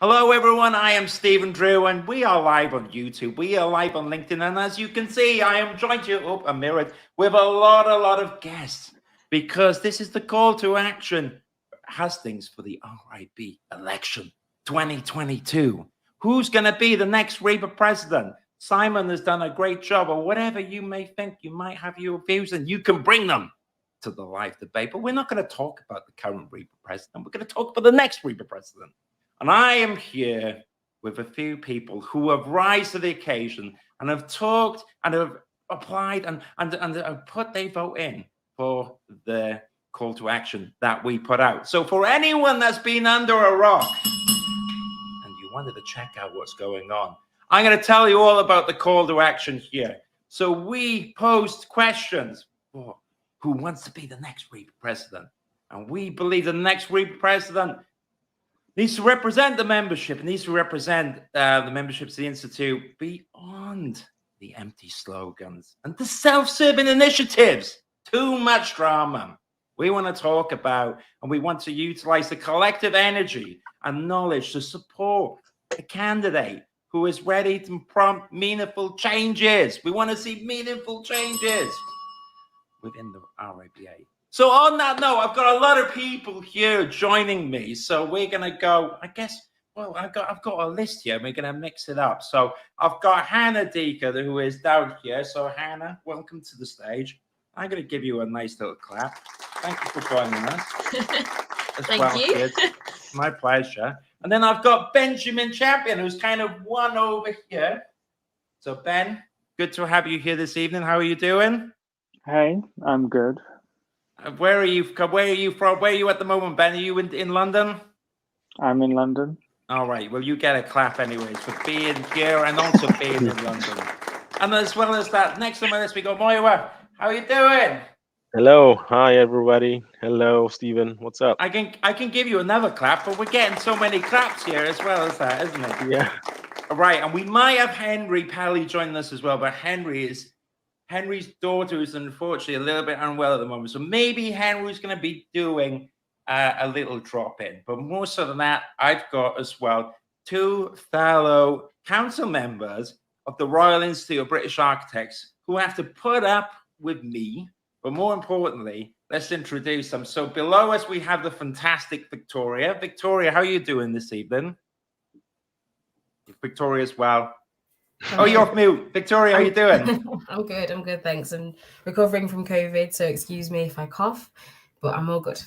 Hello, everyone. I am Stephen Drew, and we are live on YouTube. We are live on LinkedIn, and as you can see, I am joined here up and mirrored with a lot of guests because this is the call to action. Hustings for the RIBA election 2022. Who's going to be the next RIBA president? Simon has done a great job, or whatever you may think. You might have your views, and you can bring them to the live debate. But we're not going to talk about the current RIBA president. We're going to talk about the next RIBA president. And I am here with a few people who have risen to the occasion and have talked and have applied and have put their vote in for the call to action that we put out. So for anyone that's been under a rock and you wanted to check out what's going on, I'm going to tell you all about the call to action here. So we post questions for who wants to be the next RIBA president. And we believe the next RIBA president needs to represent the membership, needs to represent the memberships of the Institute beyond the empty slogans and the self-serving initiatives. Too much drama. We want to talk about, and we want to utilize the collective energy and knowledge to support a candidate who is ready to prompt meaningful changes. We want to see meaningful changes within the RIBA. So on that note, I've got a lot of people here joining me. So we're going to go, I guess, well, I've got a list here. We're going to mix it up. So I've got Hannah Deeker, who is down here. So Hannah, welcome to the stage. I'm going to give you a nice little clap. Thank you for joining us. Thank you. Kids. My pleasure. And then I've got Benjamin Champion, who's kind of one over here. So Ben, good to have you here this evening. How are you doing? Hey, I'm good. Where are you from? Where are you at the moment, Ben? Are you in London? I'm in London. All right. Well, you get a clap anyways for being here and also being in London. And as well as that, next on my list we go Moira. How are you doing? Hello. Hi, everybody. Hello, Stephen. What's up? I can give you another clap, but we're getting so many claps here as well as that, isn't it? Yeah. All right. And we might have Henry Pally joining us as well, but Henry's daughter is unfortunately a little bit unwell at the moment. So maybe Henry's going to be doing a little drop in. But more so than that, I've got as well two fellow council members of the Royal Institute of British Architects who have to put up with me. But more importantly, let's introduce them. So below us, we have the fantastic Victoria. Victoria, how are you doing this evening? Victoria as well. Oh, you're off mute. Victoria, how are you doing? I'm good, thanks. I'm recovering from COVID, so excuse me if I cough, but I'm all good.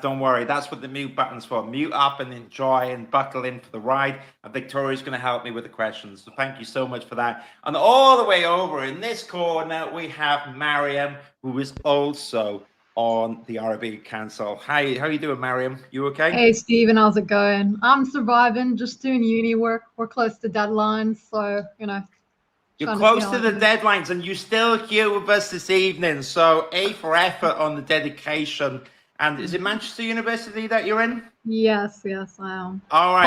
Don't worry. That's what the mute button's for. Mute up and enjoy and buckle in for the ride. And Victoria's going to help me with the questions. So thank you so much for that. And all the way over in this corner, we have Mariam, who is also on the RIBA Council. Hi, how are you doing, Mariam? You okay? Hey, Stephen, how's it going? I'm surviving, just doing uni work. We're close to deadlines, so, you know. You're close to the deadlines, and you're still here with us this evening. So, A for effort on the dedication. And is it Manchester University that you're in? Yes, I am. All right.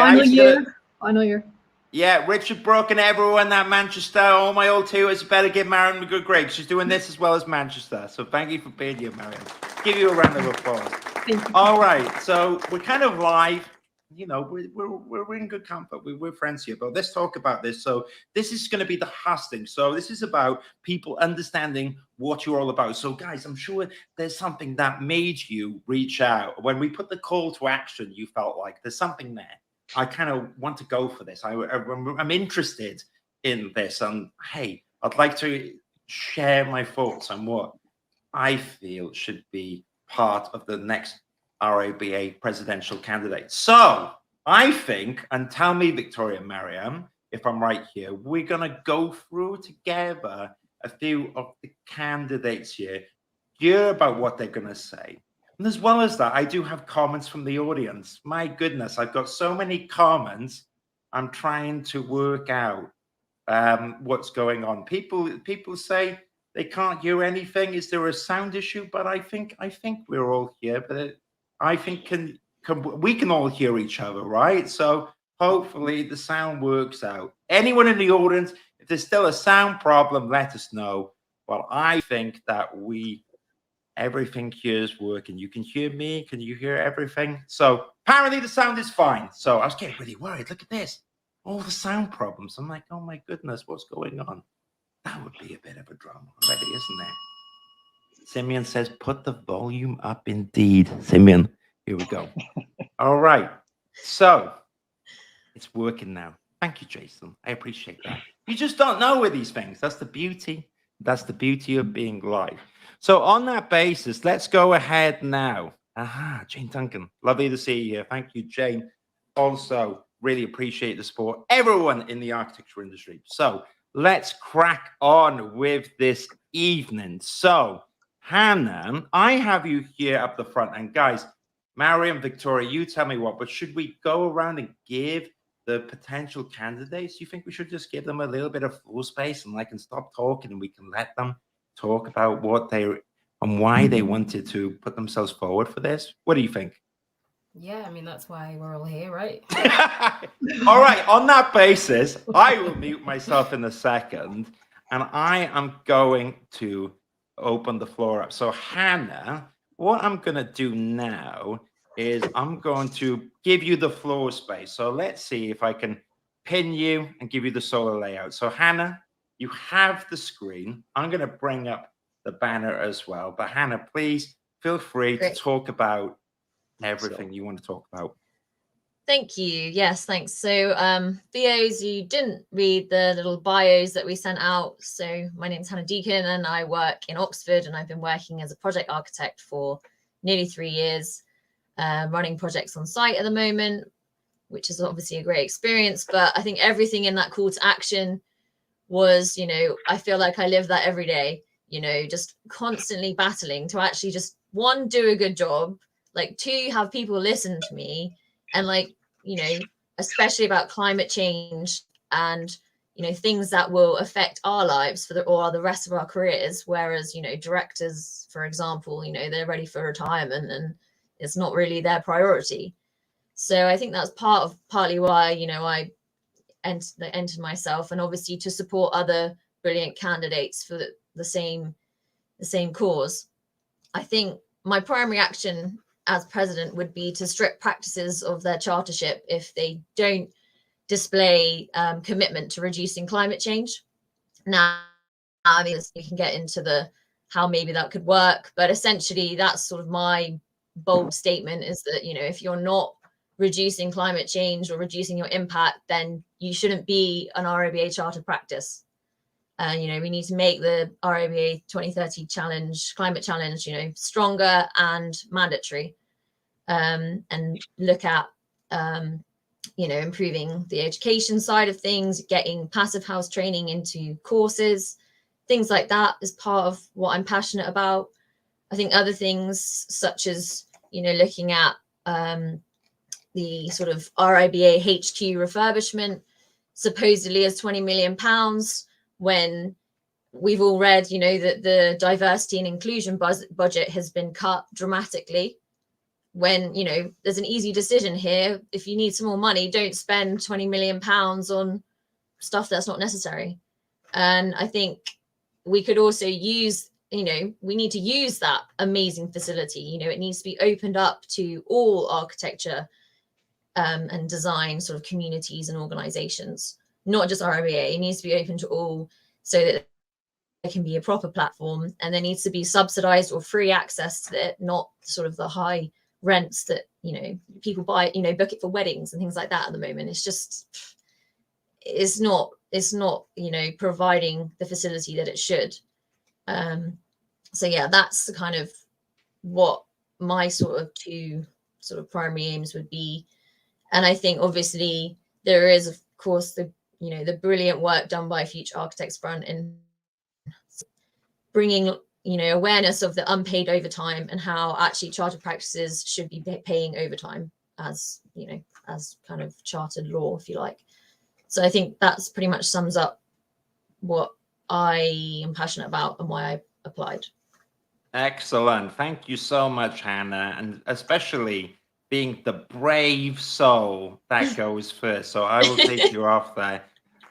Final year. Yeah, Richard Brooke and everyone at Manchester, all my old tutors, better give Mariam a good grade. She's doing this as well as Manchester. So thank you for being here, Mariam. Give you a round of applause. Thank you. All right, so we're kind of live. You know, we're in good comfort. We're friends here, but let's talk about this. So this is going to be the hustings. So this is about people understanding what you're all about. So guys, I'm sure there's something that made you reach out. When we put the call to action, you felt like there's something there. I kind of want to go for this. I'm interested in this. And hey, I'd like to share my thoughts on what I feel should be part of the next RIBA presidential candidate. So I think, and tell me, Victoria and Mariam, if I'm right here, we're going to go through together a few of the candidates here, hear about what they're going to say. And as well as that, I do have comments from the audience. My goodness, I've got so many comments. I'm trying to work out what's going on. People say they can't hear anything. Is there a sound issue? But I think we're all here. But I think we can all hear each other, right? So hopefully the sound works out. Anyone in the audience, if there's still a sound problem, let us know. Well, I think that everything here is working. You can hear me. Can you hear everything? So Apparently the sound is fine. So I was getting really worried. Look at this. All the sound problems. I'm like, oh my goodness, what's going on? That would be a bit of a drama already, isn't it? Simeon says, put the volume up indeed. Simeon, here we go. All right. So it's working now. Thank you, Jason. I appreciate that. You just don't know with these things. That's the beauty. That's the beauty of being live. So on that basis, let's go ahead now. Aha, Jane Duncan. Lovely to see you here. Thank you, Jane. Also, really appreciate the support. Everyone in the architecture industry. So let's crack on with this evening. So, Hannah, I have you here up the front. And guys, Mariam, Victoria, you tell me what, but should we go around and give the potential candidates? You think we should just give them a little bit of floor space and I can stop talking and we can let them talk about what they and why they wanted to put themselves forward for this? What do you think? Yeah, I mean, that's why we're all here, right? All right, on that basis, I will mute myself in a second and I am going to open the floor up. So Hannah, what I'm going to do now is I'm going to give you the floor space. So let's see if I can pin you and give you the solo layout. So Hannah, you have the screen. I'm going to bring up the banner as well. But Hannah, please feel free to talk about everything you want to talk about. Thank you. Yes, thanks. So for those who didn't read the little bios that we sent out, so my name is Hannah Deacon and I work in Oxford and I've been working as a project architect for nearly 3 years, running projects on site at the moment, which is obviously a great experience. But I think everything in that call to action was, you know, I feel like I live that every day, you know, just constantly battling to actually just, one, do a good job, like, two, have people listen to me, and like, you know, especially about climate change and, you know, things that will affect our lives for or the rest of our careers. Whereas, you know, directors, for example, you know, they're ready for retirement and it's not really their priority. So I think that's partly why, you know, I entered myself, and obviously to support other brilliant candidates for the same cause. I think my primary action as president would be to strip practices of their chartership if they don't display commitment to reducing climate change. Now, I mean, we can get into how maybe that could work, but essentially that's sort of my bold statement, is that, you know, if you're not reducing climate change or reducing your impact, then you shouldn't be an RIBA charter practice. You know, we need to make the RIBA 2030 challenge, climate challenge, you know, stronger and mandatory, and look at, you know, improving the education side of things, getting passive house training into courses, things like that is part of what I'm passionate about. I think other things such as, you know, looking at the sort of RIBA HQ refurbishment, supposedly as £20 million, when we've all read, you know, that the diversity and inclusion budget has been cut dramatically. When, you know, there's an easy decision here. If you need some more money, don't spend £20 million on stuff that's not necessary. And I think we could also use, you know, we need to use that amazing facility. You know, it needs to be opened up to all architecture and design sort of communities and organizations, not just RIBA. It needs to be open to all so that it can be a proper platform, and there needs to be subsidized or free access to it, not sort of the high rents that, you know, people buy, you know, book it for weddings and things like that at the moment. It's just, it's not, you know, providing the facility that it should. So yeah, that's kind of what my sort of two sort of primary aims would be. And I think obviously there is, of course, the, you know, the brilliant work done by Future Architects Front in bringing, you know, awareness of the unpaid overtime and how actually charter practices should be paying overtime as, you know, as kind of chartered law, if you like. So I think that's pretty much sums up what I am passionate about and why I applied. Excellent. Thank you so much, Hannah, and especially being the brave soul that goes first. So I will take you off there.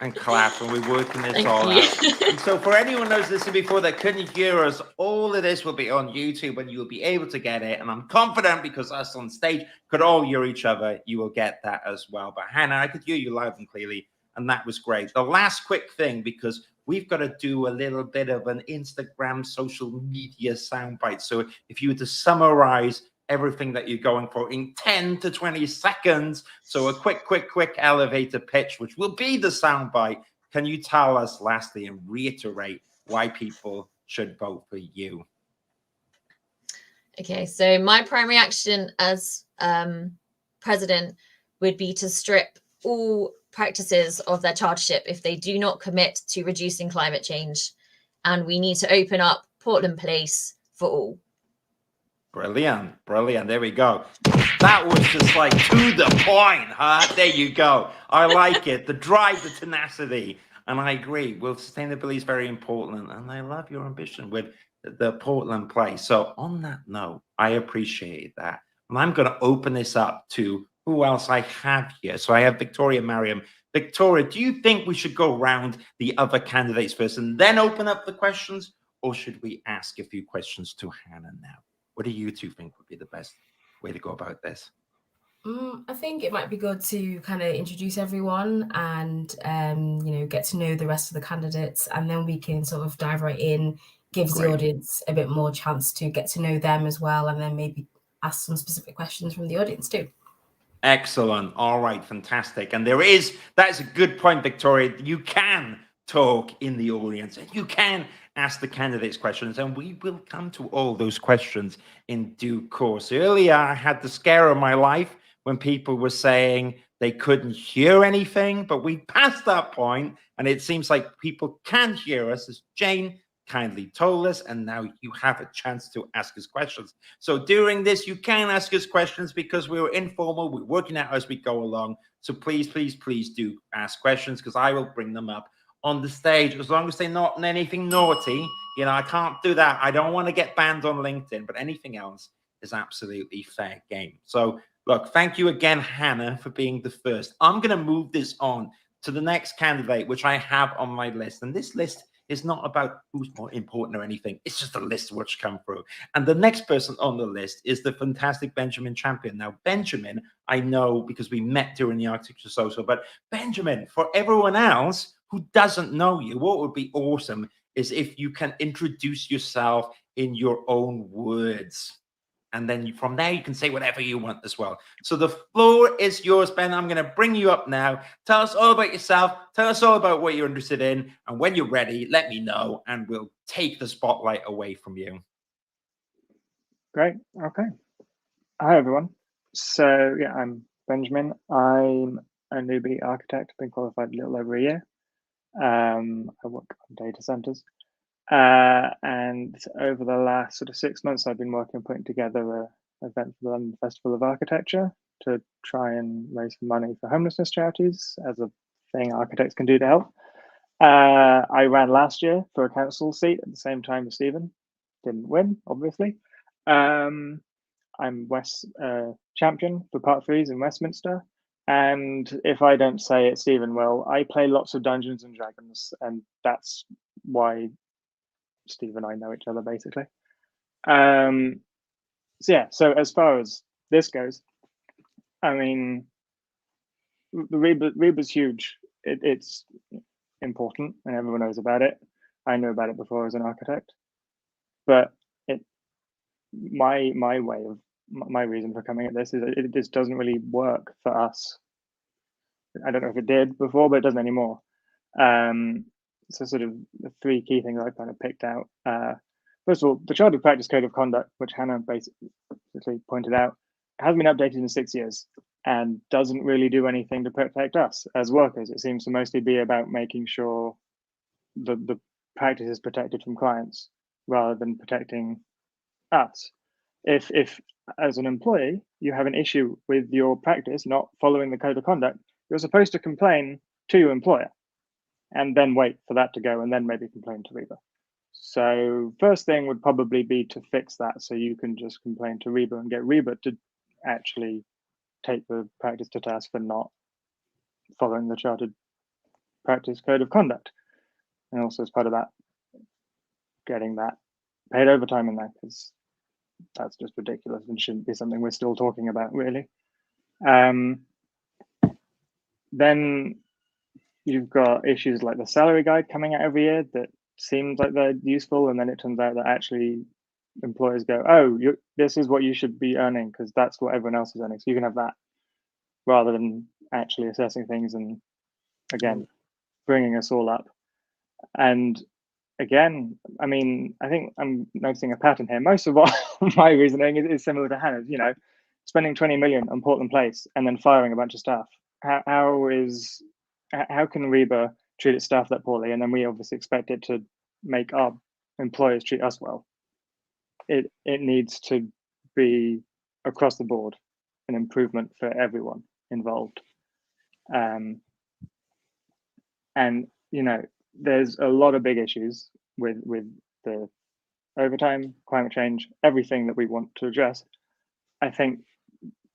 and clap, and we're working this Thank all you. out. And so for anyone who's listened before that couldn't hear us, all of this will be on YouTube and you'll be able to get it. And I'm confident because us on stage could all hear each other, you will get that as well. But Hannah, I could hear you loud and clearly, and that was great. The last quick thing, because we've got to do a little bit of an Instagram social media soundbite. So if you were to summarize everything that you're going for in 10 to 20 seconds. So a quick elevator pitch, which will be the soundbite. Can you tell us lastly and reiterate why people should vote for you? Okay, so my primary action as president would be to strip all practices of their chartership if they do not commit to reducing climate change. And we need to open up Portland Place for all. Brilliant. There we go. That was just like to the point, huh? There you go. I like it. The drive, the tenacity. And I agree. Well, sustainability is very important. And I love your ambition with the Portland Place. So on that note, I appreciate that. And I'm going to open this up to who else I have here. So I have Victoria Mariam. Victoria, do you think we should go around the other candidates first and then open up the questions? Or should we ask a few questions to Hannah now? What do you two think would be the best way to go about this? I think it might be good to kind of introduce everyone and, get to know the rest of the candidates, and then we can sort of dive right in, gives the audience a bit more chance to get to know them as well, and then maybe ask some specific questions from the audience too. Excellent. All right, fantastic. And that's a good point, Victoria. You can talk in the audience and you can ask the candidates questions, and we will come to all those questions in due course. Earlier, I had the scare of my life when people were saying they couldn't hear anything, but we passed that point, and it seems like people can hear us, as Jane kindly told us, and now you have a chance to ask us questions. So during this, you can ask us questions because we were informal, we're working out as we go along. So please do ask questions, because I will bring them up on the stage, as long as they're not anything naughty. I can't do that. I don't want to get banned on LinkedIn, but anything else is absolutely fair game. So look, thank you again, Hannah, for being the first. I'm going to move this on to the next candidate, which I have on my list. And this list is not about who's more important or anything. It's just a list which come through. And the next person on the list is the fantastic Benjamin Champion. Now, Benjamin, I know because we met during the Architecture Social, but Benjamin, for everyone else who doesn't know you, what would be awesome is if you can introduce yourself in your own words. And then from there, you can say whatever you want as well. So the floor is yours, Ben. I'm going to bring you up now. Tell us all about yourself. Tell us all about what you're interested in. And when you're ready, let me know, and we'll take the spotlight away from you. Great. Okay. Hi, everyone. So, yeah, I'm Benjamin. I'm a newbie architect. Been qualified a little over a year. I work on data centers. And over the last sort of 6 months, I've been working on putting together an event for the London Festival of Architecture to try and raise some money for homelessness charities as a thing architects can do to help. I ran last year for a council seat at the same time as Stephen. Didn't win, obviously. I'm West champion for Part 3s in Westminster. And if I don't say it, Stephen will. I play lots of Dungeons and Dragons, and that's why Steve and I know each other, basically. So as far as this goes, I mean, the RIBA's huge. It's important, and everyone knows about it. I knew about it before as an architect, but my reason for coming at this is it just doesn't really work for us. I don't know if it did before, but it doesn't anymore. So sort of the three key things I kind of picked out. First of all, the Chartered Practice Code of Conduct, which Hannah basically pointed out, hasn't been updated in 6 years and doesn't really do anything to protect us as workers. It seems to mostly be about making sure the practice is protected from clients rather than protecting us. If as an employee, you have an issue with your practice not following the code of conduct, you're supposed to complain to your employer and then wait for that to go and then maybe complain to RIBA. So first thing would probably be to fix that, so you can just complain to RIBA and get RIBA to actually take the practice to task for not following the chartered practice code of conduct. And also as part of that, getting that paid overtime in there, because that's just ridiculous and shouldn't be something we're still talking about, really. Then you've got issues like the salary guide coming out every year that seems like they're useful, and then it turns out that actually employers go, oh, this is what you should be earning because that's what everyone else is earning. So you can have that rather than actually assessing things and, again, bringing us all up. And again, I mean, I think I'm noticing a pattern here. Most of what my reasoning is similar to Hannah's, you know, spending 20 million on Portland Place and then firing a bunch of staff. How can RIBA treat its staff that poorly? And then we obviously expect it to make our employers treat us well. It needs to be across the board an improvement for everyone involved. And, you know, there's a lot of big issues with the overtime, climate change, everything that we want to address. I think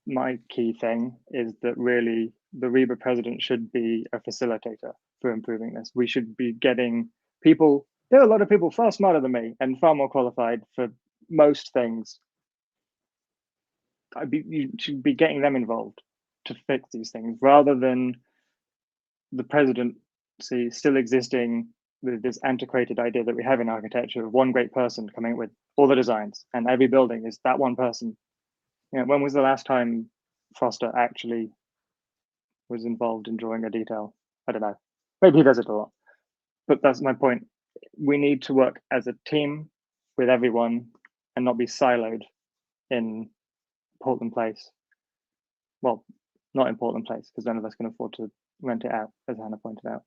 my key thing is that really the RIBA president should be a facilitator for improving this. We should be getting people, there are a lot of people far smarter than me and far more qualified for most things. You should be getting them involved to fix these things rather than the presidency still existing with this antiquated idea that we have in architecture of one great person coming up with all the designs and every building is that one person. You know, when was the last time Foster actually was involved in drawing a detail? I don't know. Maybe he does it a lot. But that's my point. We need to work as a team with everyone and not be siloed in Portland Place. Well, not in Portland Place, because none of us can afford to rent it out, as Hannah pointed out.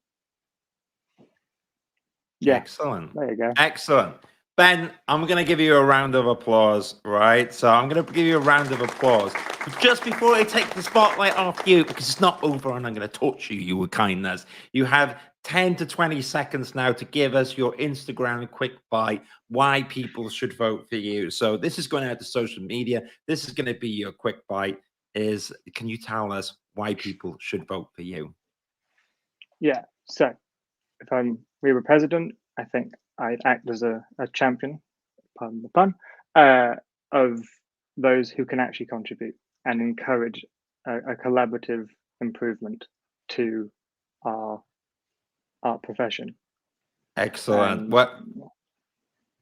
Yeah. Excellent. There you go. Excellent. Ben, I'm going to give you a round of applause, right? So I'm going to give you a round of applause. But just before I take the spotlight off you, because it's not over and I'm going to torture you with kindness, you have 10 to 20 seconds now to give us your Instagram quick bite, why people should vote for you. So this is going out to social media. This is going to be your quick bite. Can you tell us why people should vote for you? Yeah, so if I'm RIBA president, I think I'd act as a champion, pardon the pun, of those who can actually contribute and encourage a collaborative improvement to our profession. Excellent.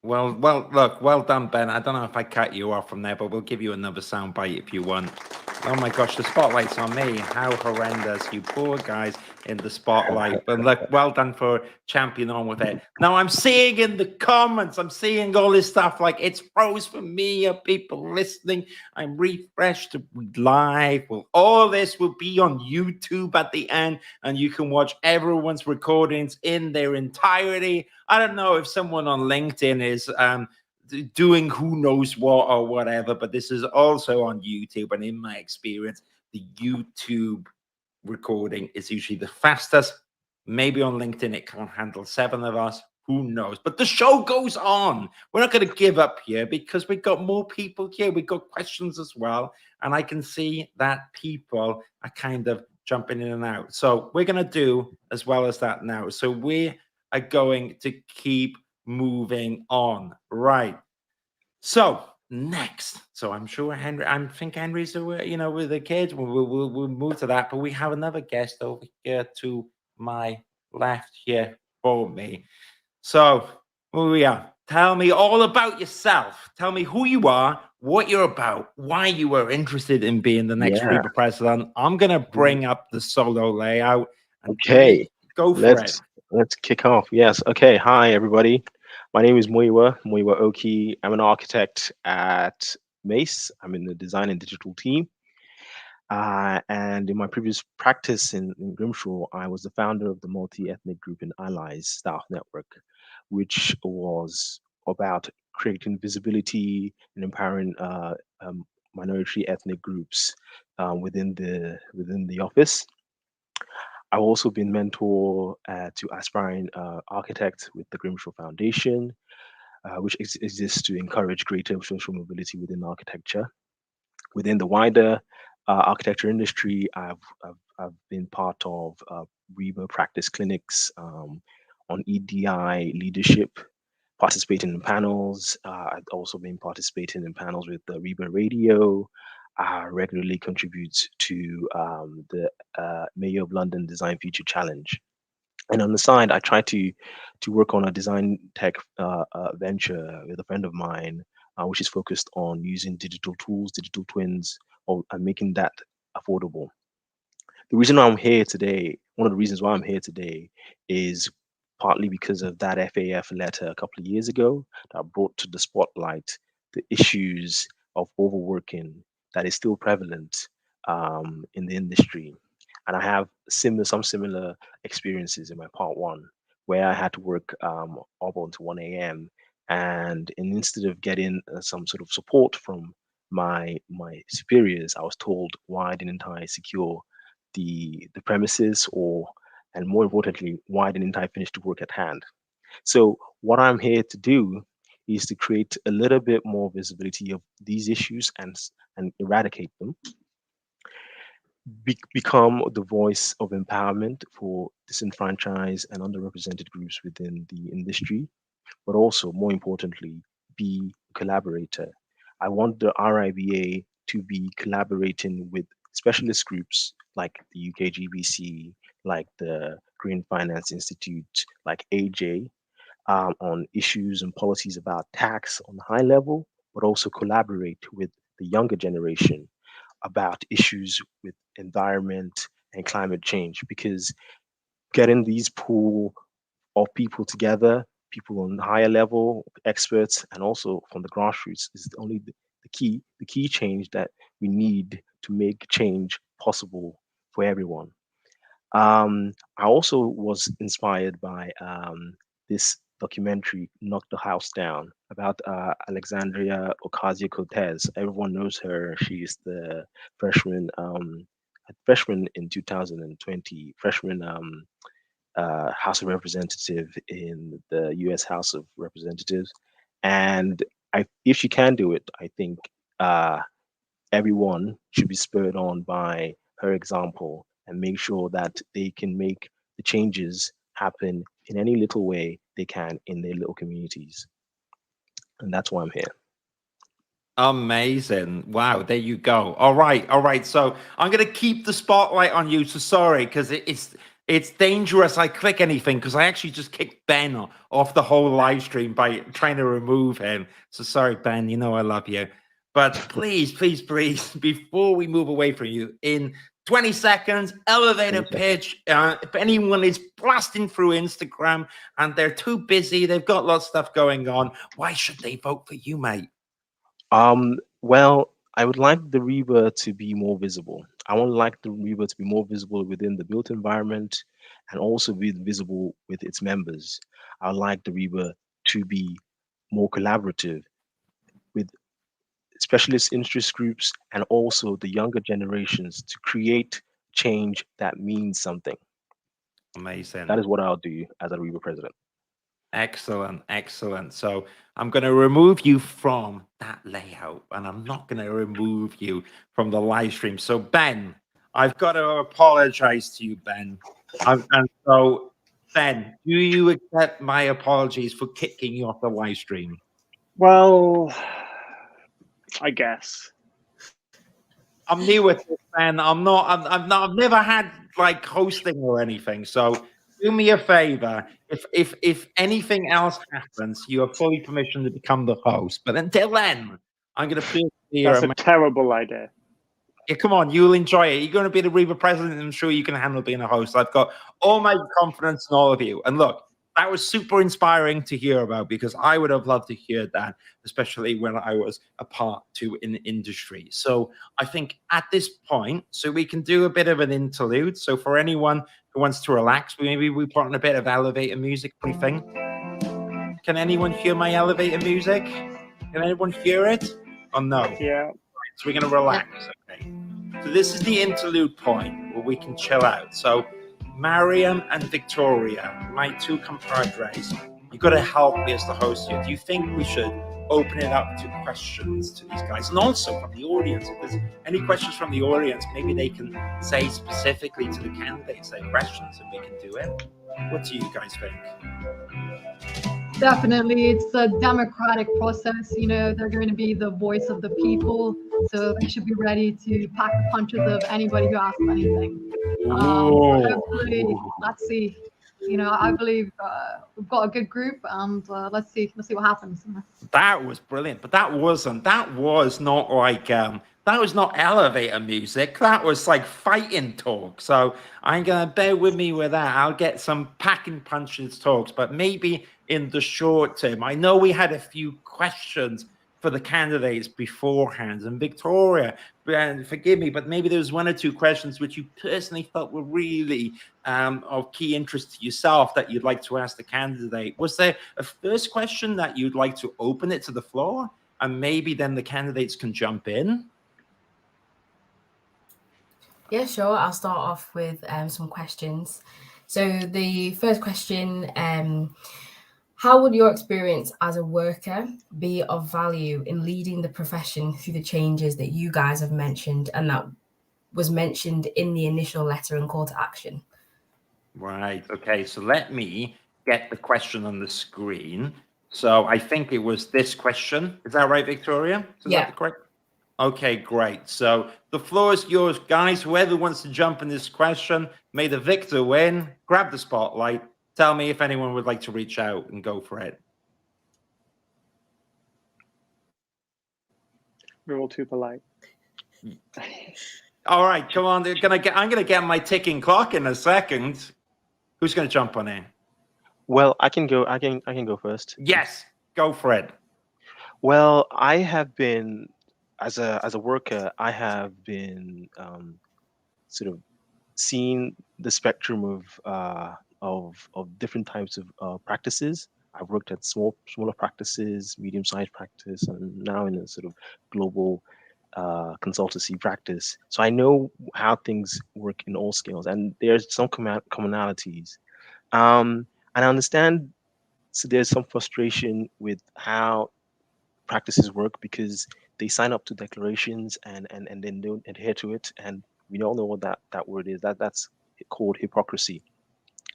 Well, look, well done, Ben. I don't know if I cut you off from there, but we'll give you another sound bite if you want. Oh my gosh, the spotlight's on me. How horrendous, you poor guys in the spotlight. But look, well done for championing on with it. Now I'm seeing in the comments, I'm seeing all this stuff like it's froze for me, people listening. I'm refreshed to live. Well, all this will be on YouTube at the end, and you can watch everyone's recordings in their entirety. I don't know if someone on LinkedIn is doing who knows what or whatever, but this is also on YouTube. And in my experience, the YouTube recording is usually the fastest. Maybe on LinkedIn, it can't handle 7 of us. Who knows? But the show goes on. We're not going to give up here because we've got more people here. We've got questions as well. And I can see that people are kind of jumping in and out. So we're going to do as well as that now. So we are going to keep moving on. Right. So next, so I'm sure I think Henry's, with the kids. We'll move to that, but we have another guest over here to my left here for me. So here we are. Tell me all about yourself. Tell me who you are, what you're about, why you were interested in being the next RIBA president. I'm gonna bring up the solo layout. Okay, go for it. Let's kick off. Yes. Okay. Hi, everybody. My name is Muyiwa Oki. I'm an architect at Mace. I'm in the design and digital team. And in my previous practice in Grimshaw, I was the founder of the multi-ethnic group in Allies Staff Network, which was about creating visibility and empowering minority ethnic groups within the office. I've also been mentor to aspiring architects with the Grimshaw Foundation, which exists to encourage greater social mobility within architecture. Within the wider architecture industry. I've been part of RIBA practice clinics on EDI leadership, participating in panels. I've also been participating in panels with the RIBA Radio. I regularly contribute to the Mayor of London Design Future Challenge. And on the side, I try to work on a design tech venture with a friend of mine, which is focused on using digital tools, digital twins, and making that affordable. The reason I'm here today, one of the reasons why I'm here today, is partly because of that FAF letter a couple of years ago that brought to the spotlight the issues of overworking that is still prevalent in the industry. And I have some similar experiences in my part one, where I had to work up until 1 a.m. And instead of getting some sort of support from my superiors, I was told, why didn't I secure the premises, and more importantly, why didn't I finish the work at hand? So what I'm here to do is to create a little bit more visibility of these issues and eradicate them. Become the voice of empowerment for disenfranchised and underrepresented groups within the industry, but also, more importantly, be a collaborator. I want the RIBA to be collaborating with specialist groups like the UKGBC, like the Green Finance Institute, like AJ, on issues and policies about tax on the high level, but also collaborate with the younger generation about issues with environment and climate change, because getting these pool of people together, people on the higher level, experts, and also from the grassroots, is only the key change that we need to make change possible for everyone. I also was inspired by this documentary, Knock the House Down, about Alexandria Ocasio-Cortez. Everyone knows her. She's the freshman in 2020, freshman House of Representative in the U.S. House of Representatives. And if she can do it, I think everyone should be spurred on by her example and make sure that they can make the changes happen in any little way they can in their little communities. And that's why I'm here. Amazing. Wow, there you go. All right. So I'm going to keep the spotlight on you. So sorry, because it's dangerous I click anything, because I actually just kicked Ben off the whole live stream by trying to remove him. So sorry, Ben, you know I love you. But please, before we move away from you, in 20 seconds, elevator pitch. If anyone is blasting through Instagram and they're too busy, they've got lots of stuff going on, why should they vote for you, mate? Well, I would like the RIBA to be more visible. I would like the RIBA to be more visible within the built environment and also be visible with its members. I would like the RIBA to be more collaborative with specialist interest groups and also the younger generations to create change that means something. Amazing. That is what I'll do as a RIBA president. Excellent. So I'm going to remove you from that layout, and I'm not going to remove you from the live stream. So Ben, I've got to apologize to you, Ben. And so Ben, do you accept my apologies for kicking you off the live stream? Well, I guess. I'm new at this, Ben. I've never had like hosting or anything. So do me a favor. If anything else happens, you are fully permission to become the host. But until then, I'm going to feel here. That's a terrible idea. Yeah, come on, you'll enjoy it. You're going to be the RIBA president, and I'm sure you can handle being a host. I've got all my confidence in all of you. And look, that was super inspiring to hear about, because I would have loved to hear that, especially when I was a part two in the industry. So I think at this point, so we can do a bit of an interlude. So for anyone who wants to relax, maybe we put on a bit of elevator music briefing. Can anyone hear my elevator music? Can anyone hear it? Oh, no. Yeah. So we're going to relax. Okay. So this is the interlude point where we can chill out. So Mariam and Victoria, my two compadres, you've got to help me as the host here. Do you think we should open it up to questions to these guys, and also from the audience. If there's any questions from the audience, maybe they can say specifically to the candidates their questions, and we can do it. What do you guys think? Definitely, it's a democratic process. You know, they're going to be the voice of the people, so they should be ready to pack the punches of anybody who asks anything. Hopefully, let's see. You know, I believe we've got a good group, and let's see what happens. That was brilliant, but that was not like that was not elevator music. That was like fighting talk. So I'm gonna bear with me with that. I'll get some packing punches talks, but maybe in the short term. I know we had a few questions for the candidates beforehand, and Victoria, forgive me, but maybe there was one or two questions which you personally felt were really of key interest to yourself that you'd like to ask the candidate. Was there a first question that you'd like to open it to the floor, and maybe then the candidates can jump in? Yeah, sure. I'll start off with some questions. So the first question, how would your experience as a worker be of value in leading the profession through the changes that you guys have mentioned and that was mentioned in the initial letter and call to action? Right. Okay. So let me get the question on the screen. So I think it was this question. Is that right, Victoria? Is that correct? Okay, great. So the floor is yours, guys. Whoever wants to jump in this question, may the victor win. Grab the spotlight. Tell me if anyone would like to reach out and go for it. We're all too polite. All right, come on. I'm gonna get my ticking clock in a second. Who's gonna jump on in? Well, I can go. I can go first. Yes, go for it. Well, I have been as a worker. I have been sort of seeing the spectrum of different types of practices. I've worked at smaller practices, medium-sized practice, and now in a sort of global consultancy practice. So I know how things work in all scales, and there's some commonalities. And I understand. So there's some frustration with how practices work because they sign up to declarations and then don't adhere to it, and we all know what that word is. That's called hypocrisy.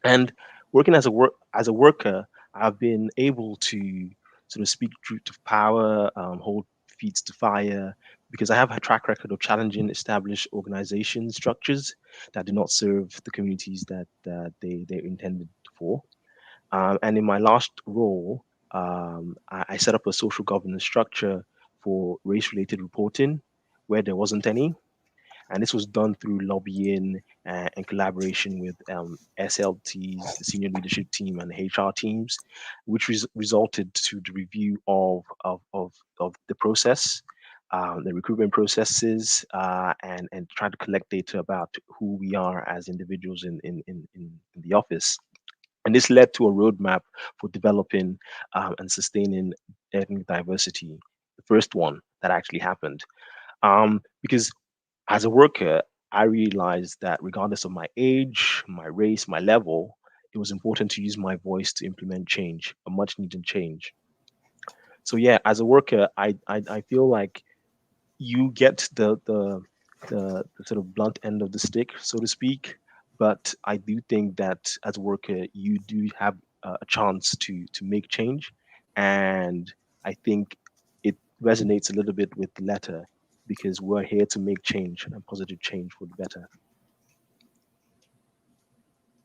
And working as a worker, I've been able to sort of speak truth to power, hold feet to fire, because I have a track record of challenging established organization structures that do not serve the communities that they're intended for. And in my last role, I set up a social governance structure for race-related reporting where there wasn't any. And this was done through lobbying and collaboration with SLTs, the senior leadership team, and HR teams, which resulted to the review of the process, the recruitment processes, and trying to collect data about who we are as individuals in the office. And this led to a roadmap for developing and sustaining ethnic diversity, the first one that actually happened. Because as a worker, I realized that regardless of my age, my race, my level, it was important to use my voice to implement change, a much needed change. So yeah, as a worker, I feel like you get the sort of blunt end of the stick, so to speak. But I do think that as a worker, you do have a chance to make change, and I think it resonates a little bit with the letter because we're here to make change and positive change for the better.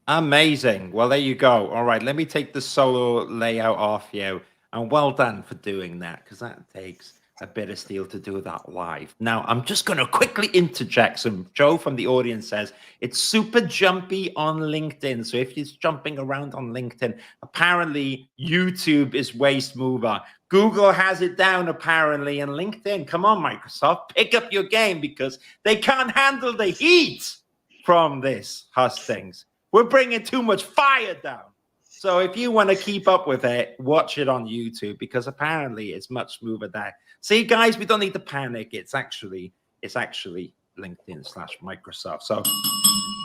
Amazing. Well, there you go. All right, let me take the solo layout off you, and well done for doing that because that takes a bit of steel to do that live. Now, I'm just going to quickly interject. Some Joe from the audience says it's super jumpy on LinkedIn. So if you're jumping around on LinkedIn, apparently YouTube is way smoother. Google has it down apparently, and LinkedIn, come on, Microsoft, pick up your game because they can't handle the heat from this Hustings. We're bringing too much fire down. So if you want to keep up with it, watch it on YouTube because apparently it's much smoother there. See, guys, we don't need to panic. It's actually LinkedIn/Microsoft. So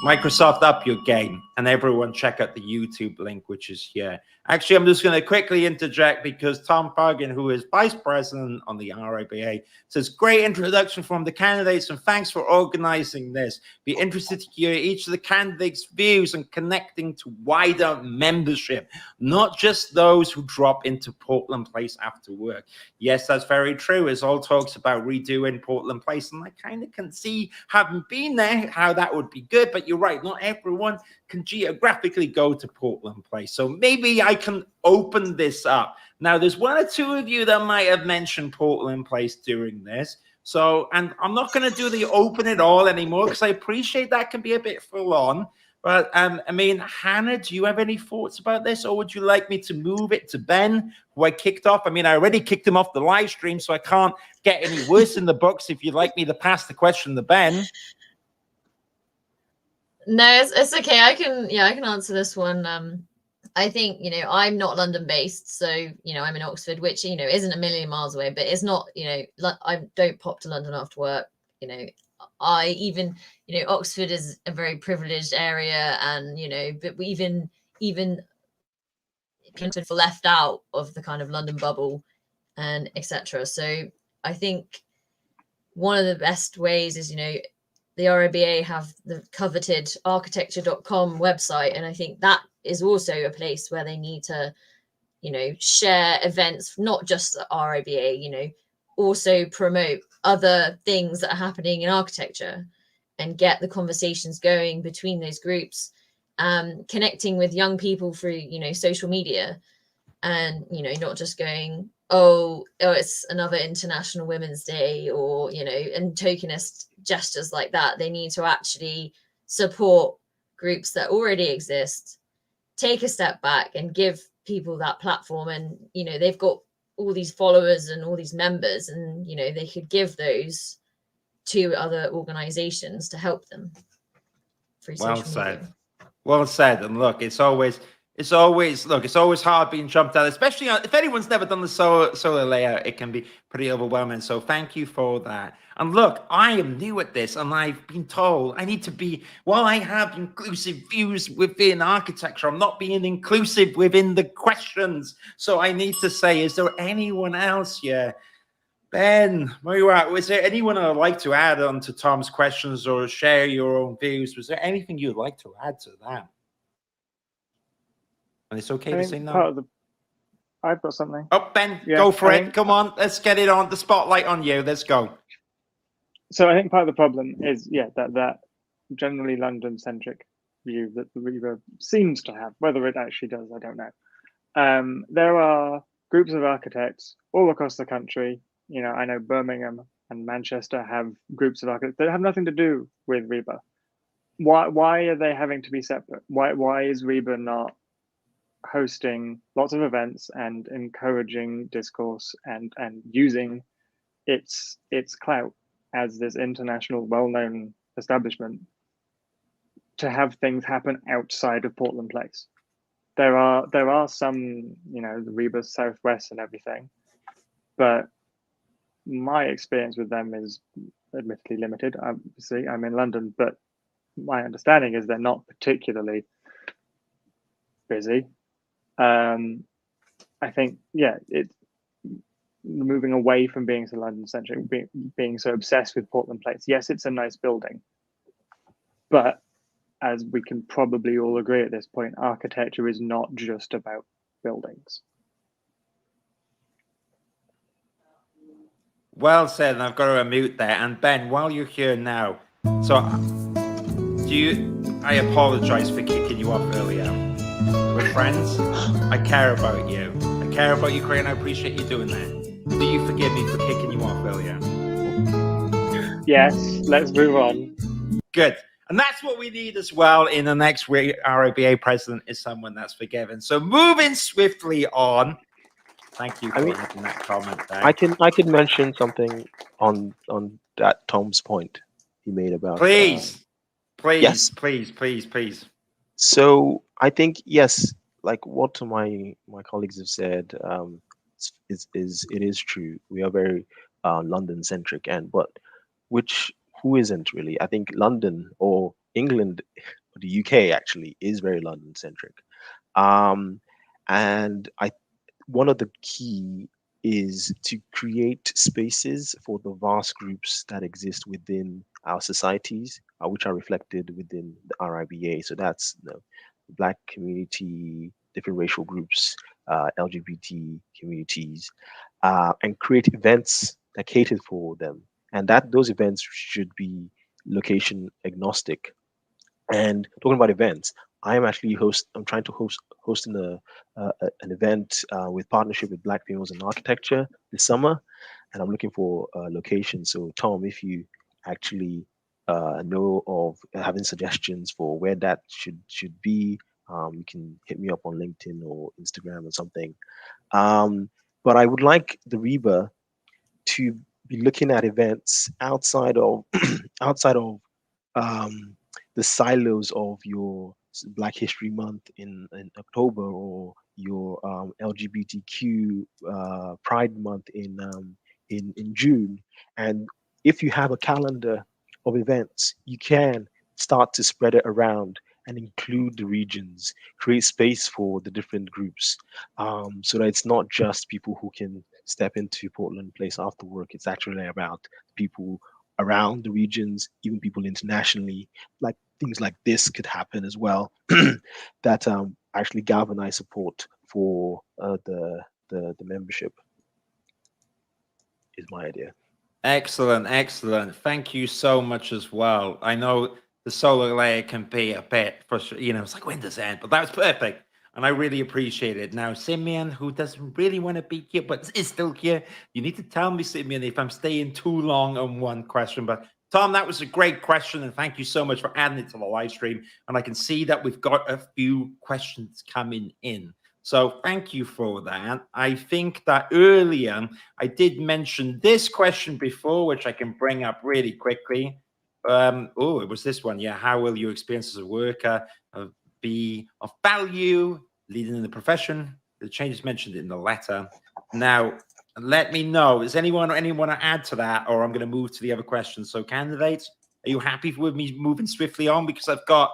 Microsoft, up your game, and everyone check out the YouTube link, which is here. Actually, I'm just going to quickly interject because Tom Pargin, who is Vice President on the RIBA, says, great introduction from the candidates and thanks for organizing this. Be interested to hear each of the candidates' views and connecting to wider membership, not just those who drop into Portland Place after work. Yes, that's very true. It all talks about redoing Portland Place, and I kind of can see, having been there, how that would be good, but you're right, not everyone can geographically go to Portland Place. So maybe I can open this up. Now, there's one or two of you that might have mentioned Portland Place during this. So, and I'm not going to do the open it all anymore because I appreciate that can be a bit full on. But I mean, Hannah, do you have any thoughts about this, or would you like me to move it to Ben, who I kicked off? I mean, I already kicked him off the live stream, so I can't get any worse in the books. If you'd like me to pass the question to Ben. No, it's okay. I can answer this one. I think, I'm not London based, so, I'm in Oxford, which, isn't a million miles away, but it's not, I don't pop to London after work. I even, Oxford is a very privileged area, and, but we even people feel left out of the kind of London bubble and etc. So I think one of the best ways is, the RIBA have the coveted architecture.com website. And I think that is also a place where they need to, share events, not just the RIBA, also promote other things that are happening in architecture and get the conversations going between those groups, connecting with young people through, social media, and, not just going, oh, it's another International Women's Day, or, and tokenist gestures like that. They need to actually support groups that already exist, take a step back and give people that platform. And, they've got all these followers and all these members, and, they could give those to other organizations to help them through Well social said. media. Well said. And look, it's always hard being jumped at, especially if anyone's never done the solar layout. It can be pretty overwhelming. So thank you for that. And look, I am new at this, and I've been told I need to be, while I have inclusive views within architecture, I'm not being inclusive within the questions. So I need to say, is there anyone else here? Ben, where you at? Was there anyone I'd like to add on to Tom's questions or share your own views? Was there anything you'd like to add to that? And it's okay to say no. I've got something. Oh, Ben, go for it. Come on, let's get it on. The spotlight on you. Let's go. So I think part of the problem is, that generally London-centric view that the RIBA seems to have. Whether it actually does, I don't know. There are groups of architects all across the country. I know Birmingham and Manchester have groups of architects that have nothing to do with RIBA. Why are they having to be separate? Why is RIBA not hosting lots of events and encouraging discourse and using its clout as this international well-known establishment to have things happen outside of Portland Place? There are some, the RIBA Southwest and everything, but my experience with them is admittedly limited. Obviously, I'm in London, but my understanding is they're not particularly busy. I think, it's moving away from being so London-centric, being so obsessed with Portland Place. Yes, it's a nice building, but as we can probably all agree at this point, architecture is not just about buildings. Well said, and I've got to unmute there. And Ben, while you're here now, so I apologize for kicking you off earlier. We're friends. I care about you. I care about you, Craig, and I appreciate you doing that. Do you forgive me for kicking you off earlier? Yes, let's move on. Good. And that's what we need as well in the next RIBA president, is someone that's forgiven. So moving swiftly on. Thank you for making that comment there. I can mention something on that Tom's point he made about please. Yes. Please. So I think, yes, like what my colleagues have said, it is true. We are very London centric, but who isn't really? I think London or England the UK actually is very London centric. And one of the key is to create spaces for the vast groups that exist within our societies, which are reflected within the RIBA. So that's the Black community, different racial groups, LGBT communities, and create events that cater for them. And that those events should be location agnostic. And talking about events, I'm trying to host an event with partnership with Black Females in Architecture this summer, and I'm looking for a location. So Tom, if you actually know of having suggestions for where that should be, you can hit me up on LinkedIn or Instagram or something. But I would like the RIBA to be looking at events outside of outside of the silos of your Black History Month in October, or your LGBTQ Pride Month in June. And if you have a calendar of events, you can start to spread it around and include the regions, create space for the different groups, so that it's not just people who can step into Portland Place after work. It's actually about people around the regions, even people internationally. Like things like this could happen as well, that actually galvanize support for the membership. Is my idea. Excellent, excellent. Thank you so much as well. I know the solar layer can be a bit frustrating, it's like, when does it end? But that was perfect. And I really appreciate it. Now, Simeon, who doesn't really want to be here, but is still here, you need to tell me, Simeon, if I'm staying too long on one question. But Tom, that was a great question. And thank you so much for adding it to the live stream. And I can see that we've got a few questions coming in. So thank you for that. I think that earlier I did mention this question before, which I can bring up really quickly. It was this one. Yeah. How will your experience as a worker be of value leading in the profession? The changes mentioned in the letter. Now, let me know. Does anyone want to add to that, or I'm going to move to the other questions? So, candidates, are you happy with me moving swiftly on? Because I've got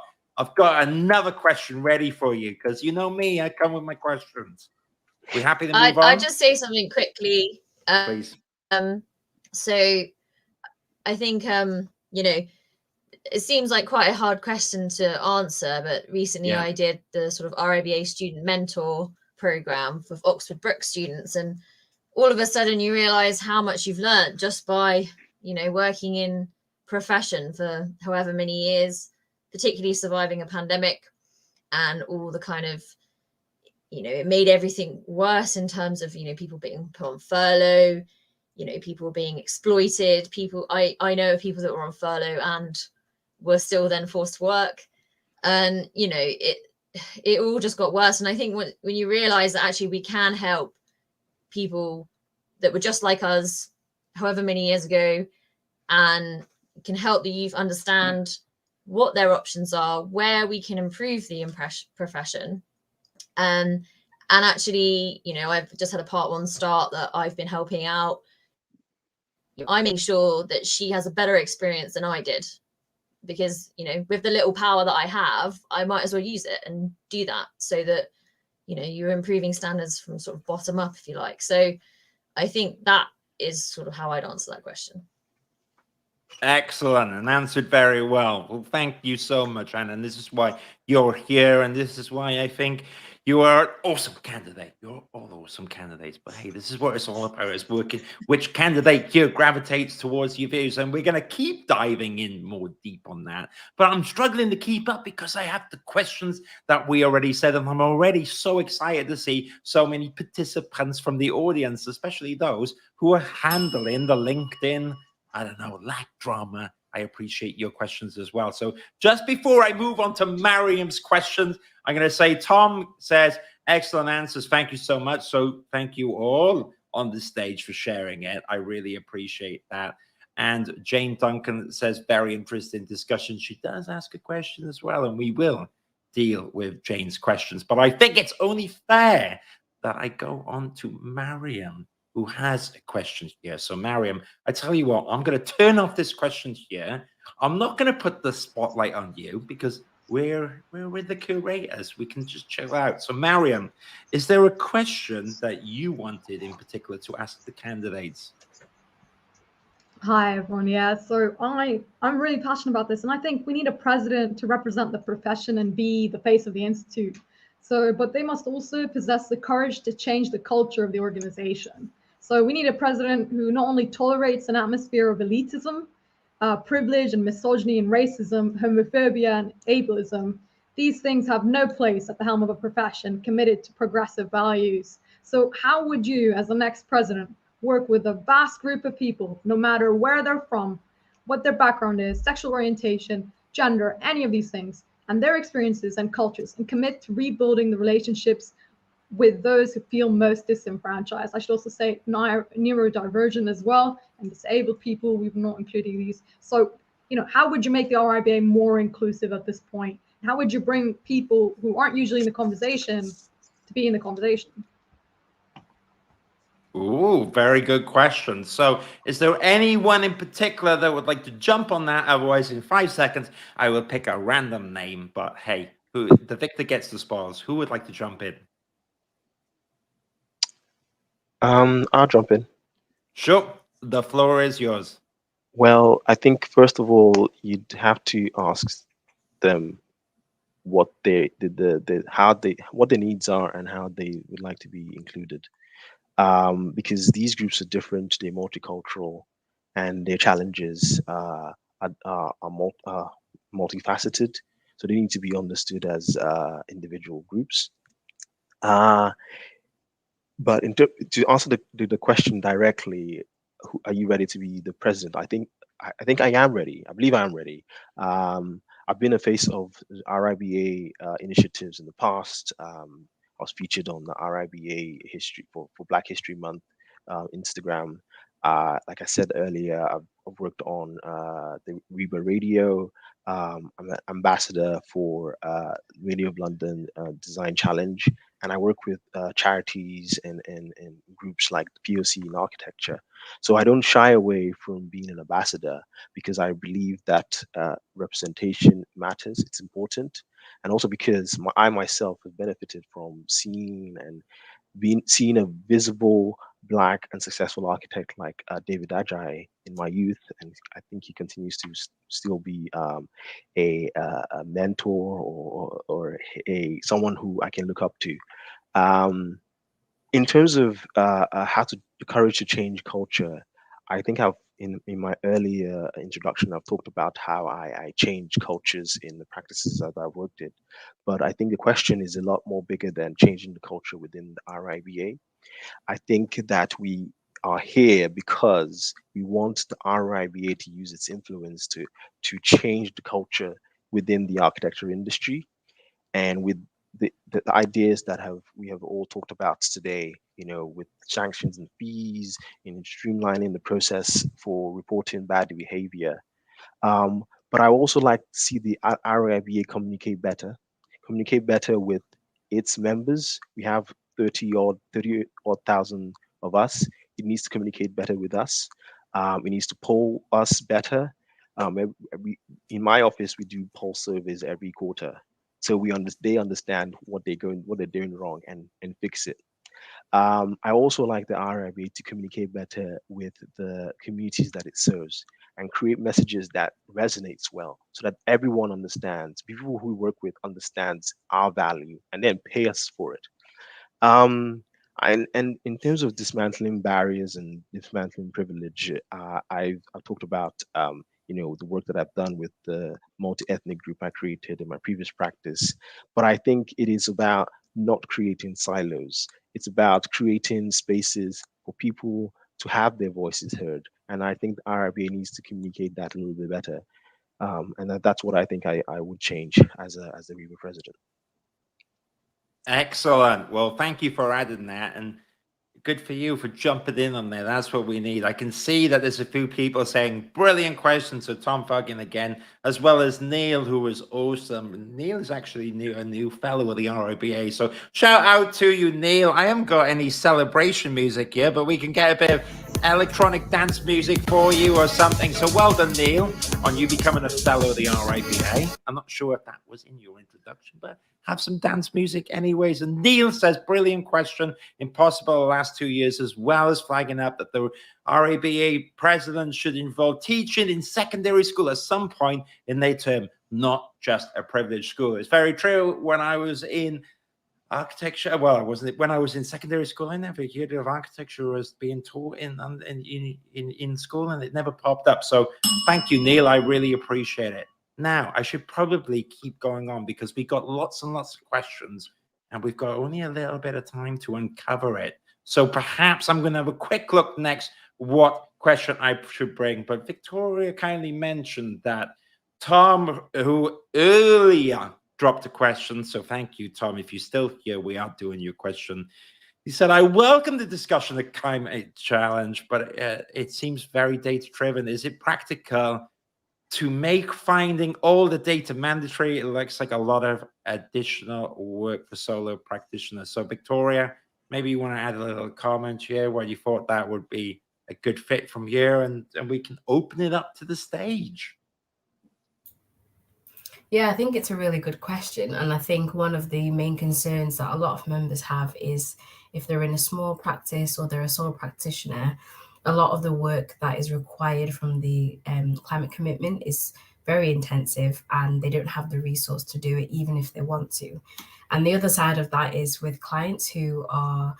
another question ready for you. Because you know me, I come with my questions. We happy to move on? I'll just say something quickly. Please. So, I think it seems like quite a hard question to answer, but recently I did the sort of RIBA student mentor program for Oxford Brook students, and all of a sudden you realize how much you've learned just by working in profession for however many years, particularly surviving a pandemic and all the kind of it made everything worse in terms of people being put on furlough, people being exploited. I know of people that were on furlough and were still then forced to work, and it all just got worse. And I think when you realize that actually we can help people that were just like us however many years ago, and can help the youth understand what their options are, where we can improve the profession, and actually I've just had a part 1 start that I've been helping out. I make sure that she has a better experience than I did, because with the little power that I have, I might as well use it and do that, so that you're improving standards from sort of bottom up, if you like. So I think that is sort of how I'd answer that question. Excellent, and answered very well. Well, thank you so much, Anna. And this is why you're here, and this is why I think you are an awesome candidate. You're all awesome candidates. But hey, this is what it's all about, is working which candidate here gravitates towards your views. And we're going to keep diving in more deep on that. But I'm struggling to keep up because I have the questions that we already said, and I'm already so excited to see so many participants from the audience, especially those who are handling the LinkedIn lack drama. I appreciate your questions as well. So just before I move on to Mariam's questions, I'm going to say, Tom says, excellent answers. Thank you so much. So thank you all on the stage for sharing it. I really appreciate that. And Jane Duncan says, very interesting discussion. She does ask a question as well, and we will deal with Jane's questions. But I think it's only fair that I go on to Mariam, who has a question here. So Mariam, I tell you what, I'm going to turn off this question here. I'm not going to put the spotlight on you because we're with the curators. We can just chill out. So, Mariam, is there a question that you wanted in particular to ask the candidates? Hi everyone. Yeah, so I'm really passionate about this, and I think we need a president to represent the profession and be the face of the institute. So, but they must also possess the courage to change the culture of the organization. So we need a president who not only tolerates an atmosphere of elitism, privilege and misogyny and racism, homophobia and ableism. These things have no place at the helm of a profession committed to progressive values. So how would you, as the next president, work with a vast group of people, no matter where they're from, what their background is, sexual orientation, gender, any of these things, and their experiences and cultures, and commit to rebuilding the relationships with those who feel most disenfranchised? I should also say neurodivergent as well, and disabled people, we've not included these. So, how would you make the RIBA more inclusive at this point? How would you bring people who aren't usually in the conversation to be in the conversation? Ooh, very good question. So, is there anyone in particular that would like to jump on that? Otherwise, in 5 seconds, I will pick a random name. But hey, the victor gets the spoils. Who would like to jump in? I'll jump in. Sure, the floor is yours. Well, I think first of all, you'd have to ask them what what their needs are and how they would like to be included. Because these groups are different, they're multicultural, and their challenges are multifaceted. So they need to be understood as individual groups. But to answer the question directly, are you ready to be the president? I think I am ready. I believe I am ready. I've been a face of RIBA initiatives in the past. I was featured on the RIBA history for Black History Month Instagram. Like I said earlier, I've worked on the RIBA Radio. I'm an ambassador for Radio of London Design Challenge, and I work with charities and groups like the POC in architecture. So I don't shy away from being an ambassador because I believe that representation matters. It's important, and also because I myself have benefited from seeing a visible Black and successful architect like David Ajay in my youth, and I think he continues to still be a mentor or someone who I can look up to. In terms of the courage to change culture, I think in my earlier introduction, I've talked about how I change cultures in the practices that I've worked in. But I think the question is a lot more bigger than changing the culture within the RIBA. I think that we are here because we want the RIBA to use its influence to change the culture within the architecture industry, and with the ideas that we have all talked about today, with sanctions and fees, streamlining the process for reporting bad behavior. But I also like to see the RIBA communicate better with its members. We have 30 odd thousand of us. It needs to communicate better with us. It needs to poll us better. In my office, we do poll surveys every quarter, so they understand what they're doing wrong and fix it. I also like the RIBA to communicate better with the communities that it serves and create messages that resonates well, so that everyone understands, people who we work with understands our value and then pay us for it. And in terms of dismantling barriers and dismantling privilege, I've talked about the work that I've done with the multi-ethnic group I created in my previous practice. But I think it is about not creating silos. It's about creating spaces for people to have their voices heard. And I think the RIBA needs to communicate that a little bit better. And that's what I think I would change as the RIBA president. Excellent. Well, thank you for adding that, and good for you for jumping in on there. That's what we need. I can see that there's a few people saying brilliant questions. So Tom Fuggin again, as well as Neil, who was awesome. Neil is actually a new fellow of the RIBA. So shout out to you, Neil. I haven't got any celebration music here, but we can get a bit of electronic dance music for you or something. So well done, Neil, on you becoming a fellow of the RIBA. I'm not sure if that was in your introduction, but have some dance music anyways. And Neil says, brilliant question, impossible the last 2 years, as well as flagging up that the RIBA president should involve teaching in secondary school at some point in their term, not just a privileged school. It's very true. When I was in architecture, well, I wasn't, when I was in secondary school, I never heard of architecture as being taught in school, and it never popped up. So thank you, Neil. I really appreciate it. Now, I should probably keep going on because we got lots and lots of questions and we've got only a little bit of time to uncover it. So perhaps I'm going to have a quick look next what question I should bring. But Victoria kindly mentioned that Tom, who earlier dropped a question, so thank you, Tom. If you're still here, we are doing your question. He said, I welcome the discussion of climate challenge, but it seems very data-driven. Is it practical to make finding all the data mandatory? It looks like a lot of additional work for solo practitioners. So Victoria, maybe you want to add a little comment here where you thought that would be a good fit from here, and we can open it up to the stage. Yeah, I think it's a really good question. And I think one of the main concerns that a lot of members have is if they're in a small practice or they're a sole practitioner, a lot of the work that is required from the climate commitment is very intensive and they don't have the resource to do it, even if they want to. And the other side of that is with clients who are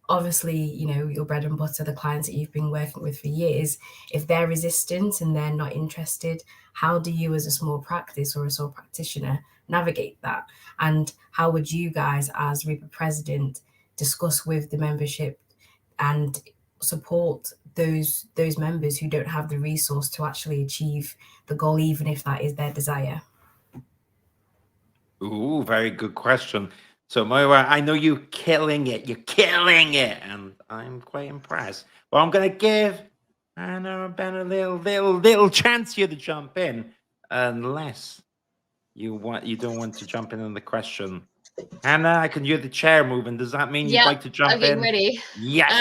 obviously, you know, your bread and butter, the clients that you've been working with for years, if they're resistant and they're not interested, how do you as a small practice or a sole practitioner navigate that? And how would you guys as RIBA President discuss with the membership and support those members who don't have the resource to actually achieve the goal, even if that is their desire? Ooh, very good question. So Moira, I know you're killing it. You're killing it, and I'm quite impressed. Well, I'm going to give Anna Ben a little chance here to jump in, unless you don't want to jump in on the question. Anna, I can hear the chair moving. Does that mean you'd like to jump in? I'm getting ready. Yes.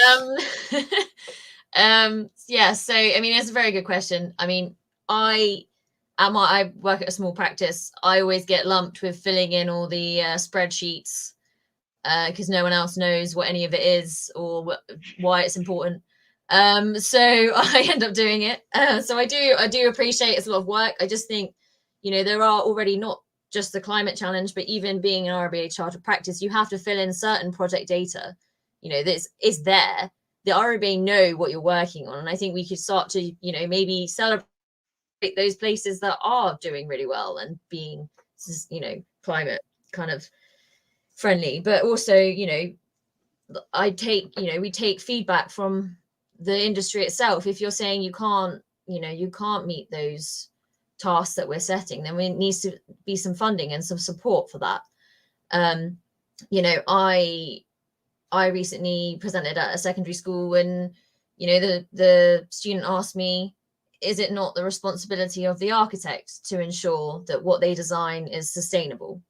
Yeah. So I mean, it's a very good question. I mean, I work at a small practice. I always get lumped with filling in all the spreadsheets because no one else knows what any of it is or why it's important. So I end up doing it. So I do appreciate it's a lot of work. I just think, you know, there are already not just the climate challenge, but even being an RIBA chartered practice, you have to fill in certain project data. You know, this is there. The RIBA know what you're working on. And I think we could start to, you know, maybe celebrate those places that are doing really well and being, you know, climate kind of friendly. But also, you know, we take feedback from the industry itself. If you're saying you can't meet those tasks that we're setting, then there needs to be some funding and some support for that. You know, I recently presented at a secondary school and, you know, the student asked me, is it not the responsibility of the architect to ensure that what they design is sustainable?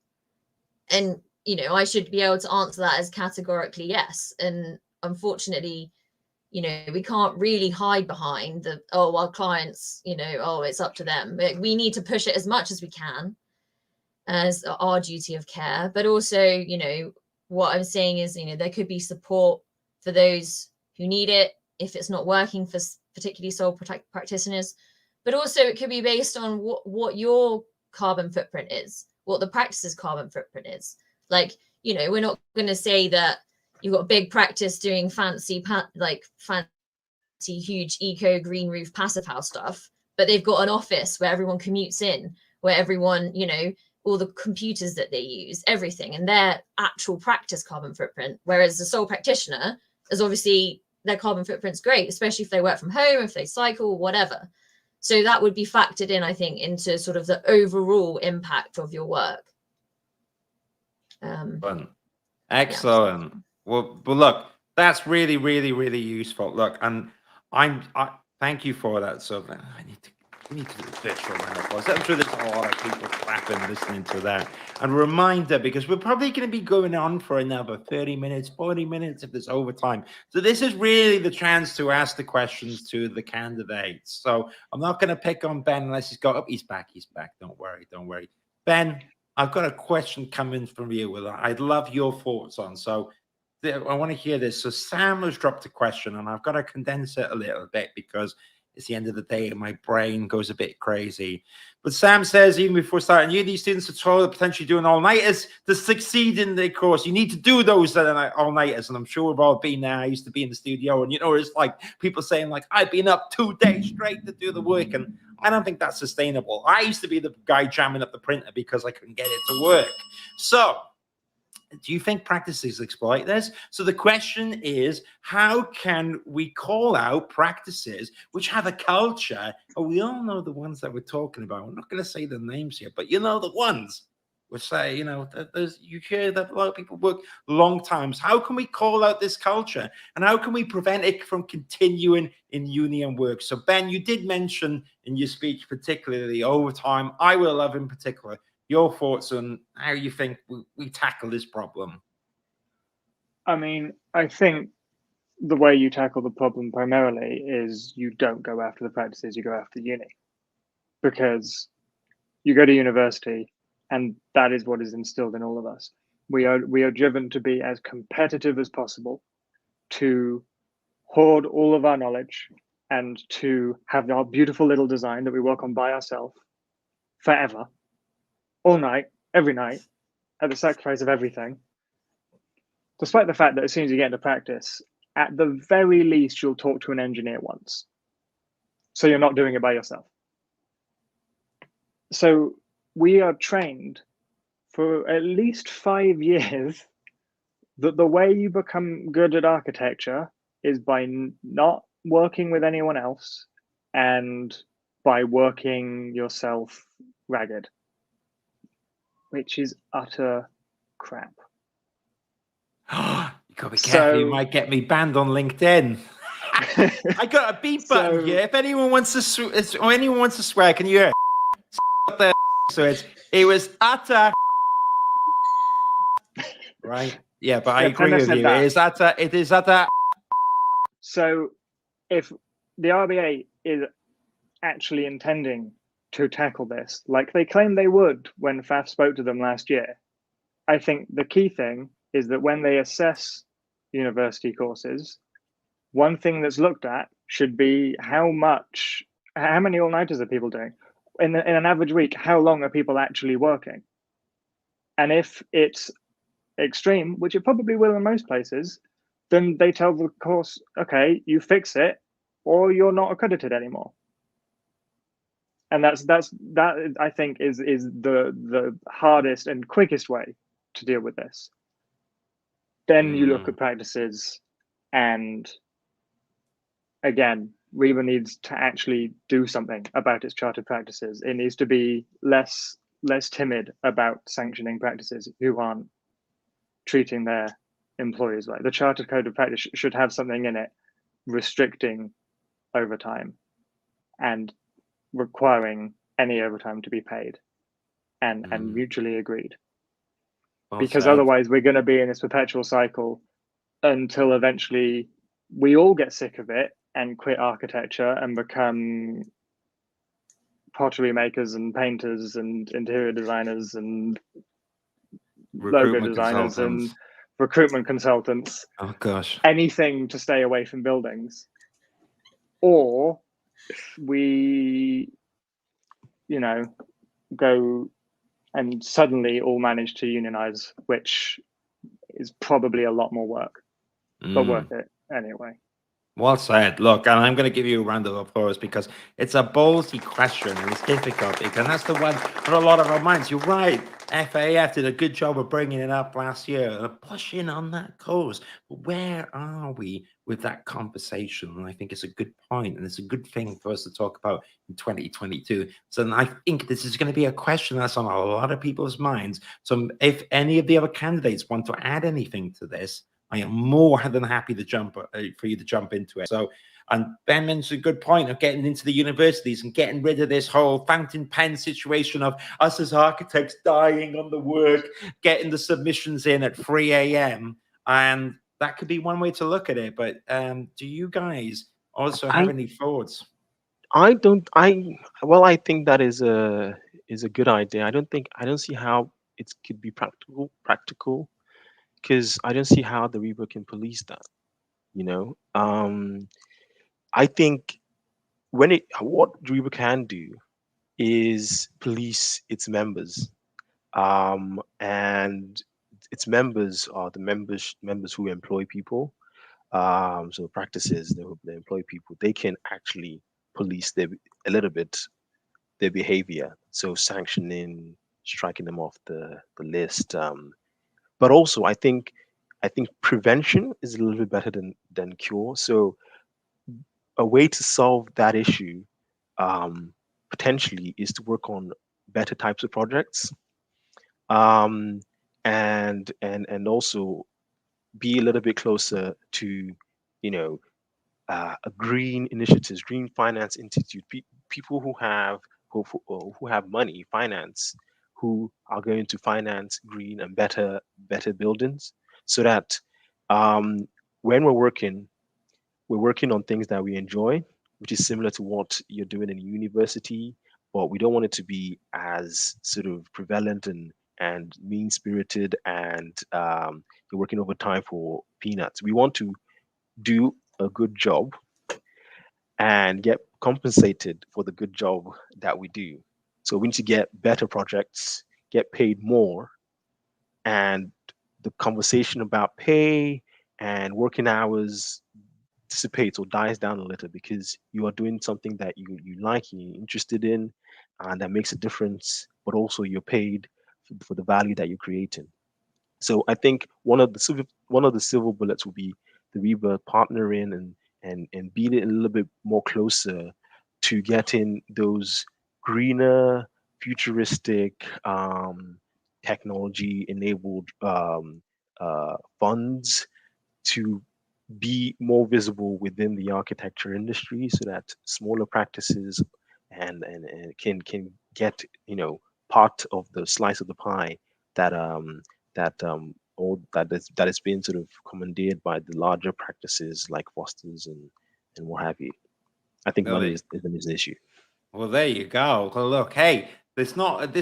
And, you know, I should be able to answer that as categorically yes. And unfortunately, you know, we can't really hide behind our clients, you know, it's up to them. We need to push it as much as we can as our duty of care. But also, you know, what I'm saying is, you know, there could be support for those who need it if it's not working for particularly sole practitioners. But also it could be based on what your carbon footprint is, what the practice's carbon footprint is. Like, you know, we're not going to say that you've got a big practice doing fancy huge eco green roof passive house stuff, but they've got an office where everyone commutes in, where everyone, you know, all the computers that they use, everything, and their actual practice carbon footprint. Whereas the sole practitioner is obviously their carbon footprint's great, especially if they work from home, if they cycle, whatever. So that would be factored in, I think, into sort of the overall impact of your work. Excellent. Yeah. Well, look, that's really, really, really useful. Look, and I thank you for that. So I need to We need to do a virtual round of applause. I'm sure there's a lot of people clapping, listening to that. And a reminder, because we're probably going to be going on for another 30 minutes, 40 minutes if there's overtime. So this is really the chance to ask the questions to the candidates. So I'm not going to pick on Ben unless he's got, oh, he's back. Don't worry. Ben, I've got a question coming from you. I'd love your thoughts on. So I want to hear this. So Sam has dropped a question, and I've got to condense it a little bit because it's the end of the day and my brain goes a bit crazy. But Sam says, even before starting uni, students are told potentially doing all-nighters to succeed in the course. You need to do those all-nighters. And I'm sure we've all been there. I used to be in the studio, and you know, it's like people saying, like, I've been up 2 days straight to do the work. And I don't think that's sustainable. I used to be the guy jamming up the printer because I couldn't get it to work. So do you think practices exploit this? So the question is, how can we call out practices which have a culture? And we all know the ones that we're talking about. I'm not going to say the names here, but you know the ones. We'll say, you know, you hear that a lot of people work long times. How can we call out this culture? And how can we prevent it from continuing in uni and work? So Ben, you did mention in your speech, particularly overtime. I will love in particular your thoughts on how you think we tackle this problem. I mean, I think the way you tackle the problem primarily is you don't go after the practices, you go after uni. Because you go to university, and that is what is instilled in all of us. We are driven to be as competitive as possible, to hoard all of our knowledge, and to have our beautiful little design that we work on by ourselves forever, all night, every night, at the sacrifice of everything. Despite the fact that as soon as you get into practice, at the very least, you'll talk to an engineer once. So you're not doing it by yourself. So we are trained for at least 5 years that the way you become good at architecture is by not working with anyone else and by working yourself ragged, which is utter crap. You gotta be careful, you might get me banned on LinkedIn. I got a beep button here. If anyone wants to swear, can you hear it? So it was utter right. Yeah, but I agree with you. It is utter. So if the RBA is actually intending to tackle this, like they claimed they would when FAF spoke to them last year, I think the key thing is that when they assess university courses, one thing that's looked at should be how many all-nighters are people doing? In an average week, how long are people actually working? And if it's extreme, which it probably will in most places, then they tell the course, okay, you fix it or you're not accredited anymore. And that I think is the hardest and quickest way to deal with this. Then you look at practices, and again, RIBA needs to actually do something about its chartered practices. It needs to be less timid about sanctioning practices who aren't treating their employees right. The Chartered Code of Practice should have something in it restricting overtime and requiring any overtime to be paid and mutually agreed. Because otherwise we're going to be in this perpetual cycle until eventually we all get sick of it and quit architecture and become pottery makers and painters and interior designers and logo designers and recruitment consultants. Oh gosh. Anything to stay away from buildings. Or we, go and suddenly all manage to unionize, which is probably a lot more work, but worth it anyway. Well said. Look, and I'm going to give you a round of applause because it's a ballsy question and it's difficult, and that's the one for a lot of our minds. You're right. FAF did a good job of bringing it up last year and pushing on that cause. But where are we with that conversation? And I think it's a good point, and it's a good thing for us to talk about in 2022. So I think this is going to be a question that's on a lot of people's minds. So if any of the other candidates want to add anything to this, I am more than happy to for you to jump into it. So And Ben mentioned a good point of getting into the universities and getting rid of this whole fountain pen situation of us as architects dying on the work, getting the submissions in at 3 a.m. And that could be one way to look at it. But do you guys also have any thoughts? I think that is a good idea. I don't see how it could be practical, because I don't see how the RIBA can police that. I think what RIBA can do is police its members, and its members are the members who employ people. So practices they employ people. They can actually police a little bit their behavior. So sanctioning, striking them off the list. But also, I think prevention is a little bit better than cure. So a way to solve that issue potentially is to work on better types of projects, and also be a little bit closer to green initiatives, green finance institute, people who have money, finance, who are going to finance green and better buildings, so that when we're working on things that we enjoy, which is similar to what you're doing in university, but we don't want it to be as sort of prevalent and mean-spirited, and you're working overtime for peanuts. We want to do a good job and get compensated for the good job that we do. So we need to get better projects, get paid more, and the conversation about pay and working hours dissipates or dies down a little, because you are doing something that you like, you're interested in, and that makes a difference, but also you're paid for the value that you're creating. So I think one of the silver bullets will be the RIBA partnering and being a little bit more closer to getting those greener, futuristic, technology-enabled funds to be more visible within the architecture industry, so that smaller practices and can get part of the slice of the pie that is being sort of commandeered by the larger practices like Foster's and what have you. I think money is an issue. Well, there you go. Well, look, hey, this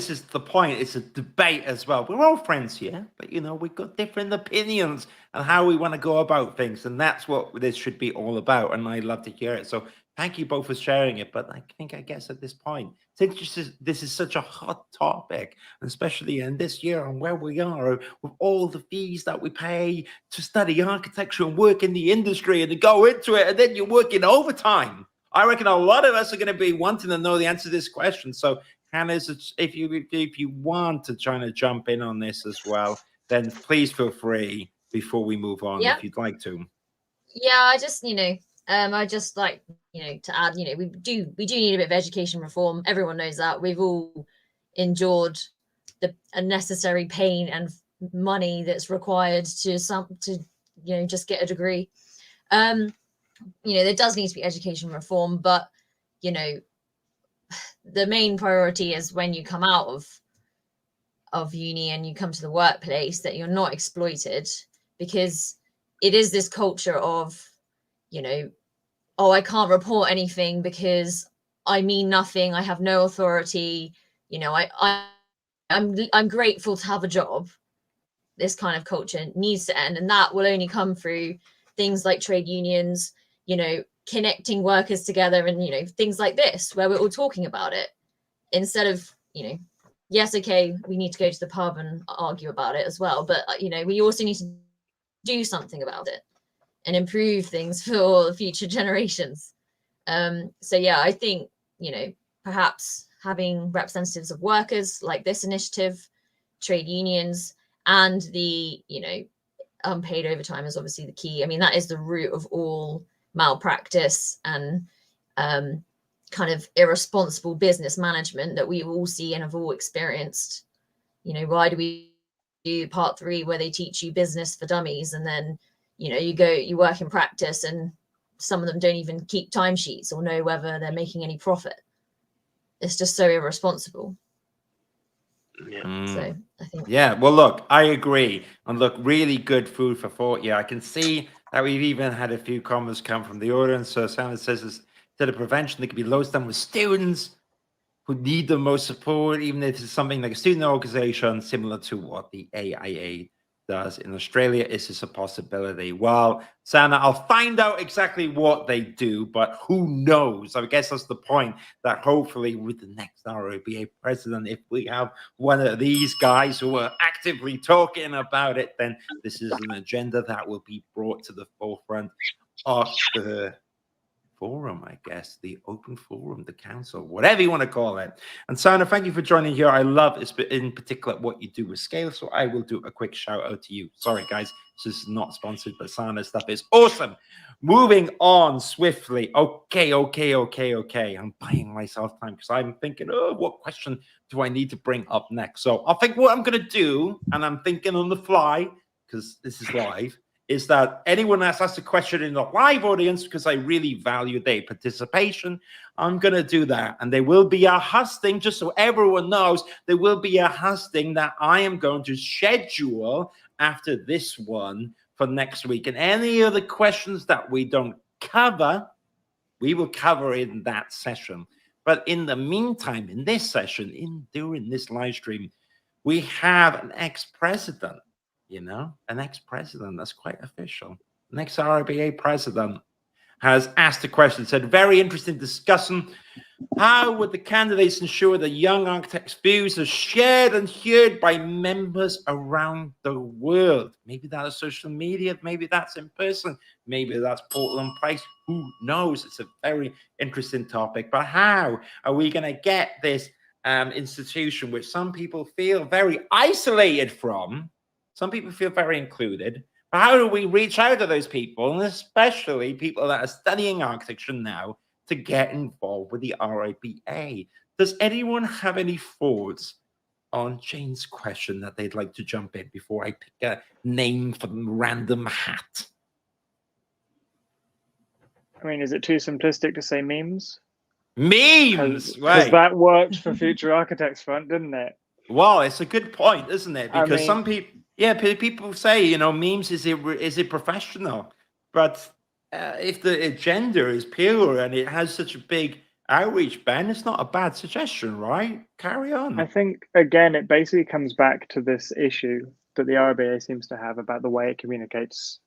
is the point. It's a debate as well. We're all friends here, but we've got different opinions on how we want to go about things, and that's what this should be all about. And I love to hear it. So thank you both for sharing it. But I guess at this point, since this is such a hot topic, especially in this year and where we are with all the fees that we pay to study architecture and work in the industry and to go into it, and then you're working overtime. I reckon a lot of us are going to be wanting to know the answer to this question. So, Hannah, if you want to try to jump in on this as well, then please feel free before we move on, if you'd like to. Yeah, I just I just like to add, we do need a bit of education reform. Everyone knows that. We've all endured the unnecessary pain and money that's required to just get a degree. There does need to be education reform, but the main priority is when you come out of uni and you come to the workplace, that you're not exploited, because it is this culture of oh, I can't report anything because I mean nothing, I have no authority, I'm grateful to have a job. This kind of culture needs to end, and that will only come through things like trade unions, connecting workers together, and things like this, where we're all talking about it, instead of yes, okay, we need to go to the pub and argue about it as well, but we also need to do something about it and improve things for future generations. So yeah, I think perhaps having representatives of workers like this initiative, trade unions, and the unpaid overtime is obviously the key. I mean, that is the root of all malpractice and kind of irresponsible business management that we all see and have all experienced. Why do we do part 3 where they teach you business for dummies, and then you work in practice and some of them don't even keep timesheets or know whether they're making any profit. It's just so irresponsible. So I think, yeah, well, look, I agree. And look, really good food for thought. Yeah, I can see that we've even had a few comments come from the audience. So Sandra says, instead of prevention, there could be loads done with students who need the most support, even if it's something like a student organization, similar to what the AIA does in Australia. Is this a possibility? Well, Sana, I'll find out exactly what they do, but who knows? I guess that's the point, that hopefully with the next RIBA president, if we have one of these guys who are actively talking about it, then this is an agenda that will be brought to the forefront of the forum, I guess, the open forum, the council, whatever you want to call it. And Sana, thank you for joining here. I love this, in particular what you do with scale, so I will do a quick shout out to you. Sorry guys, this is not sponsored, but Sana's stuff is awesome. Moving on swiftly. Okay, I'm buying myself time because I'm thinking, oh, what question do I need to bring up next? So I'll think what I'm going to do, and I'm thinking on the fly because this is live, is that anyone that's asked a question in the live audience, because I really value their participation, I'm going to do that. And there will be a husting, just so everyone knows, there will be a husting that I am going to schedule after this one for next week. And any other questions that we don't cover, we will cover in that session. But in the meantime, in this session, during this live stream, we have an ex-president. You know, an ex-president, that's quite official. An ex-RIBA president has asked a question, said, very interesting discussion. How would the candidates ensure that young architects' views are shared and heard by members around the world? Maybe that's social media, maybe that's in person, maybe that's Portland Place, who knows? It's a very interesting topic. But how are we going to get this institution, which some people feel very isolated from? Some people feel very included. But how do we reach out to those people, and especially people that are studying architecture now, to get involved with the RIBA? Does anyone have any thoughts on Jane's question that they'd like to jump in before I pick a name from random hat? I mean, is it too simplistic to say memes? Memes, Because right? that worked for Future Architects Front, didn't it? Well, it's a good point, isn't it? Because I mean, some people, yeah, people say, you know, memes is it professional, but if the agenda is pure and it has such a big outreach, Ben, it's not a bad suggestion, right? Carry on. I think again, it basically comes back to this issue that the RIBA seems to have about the way it communicates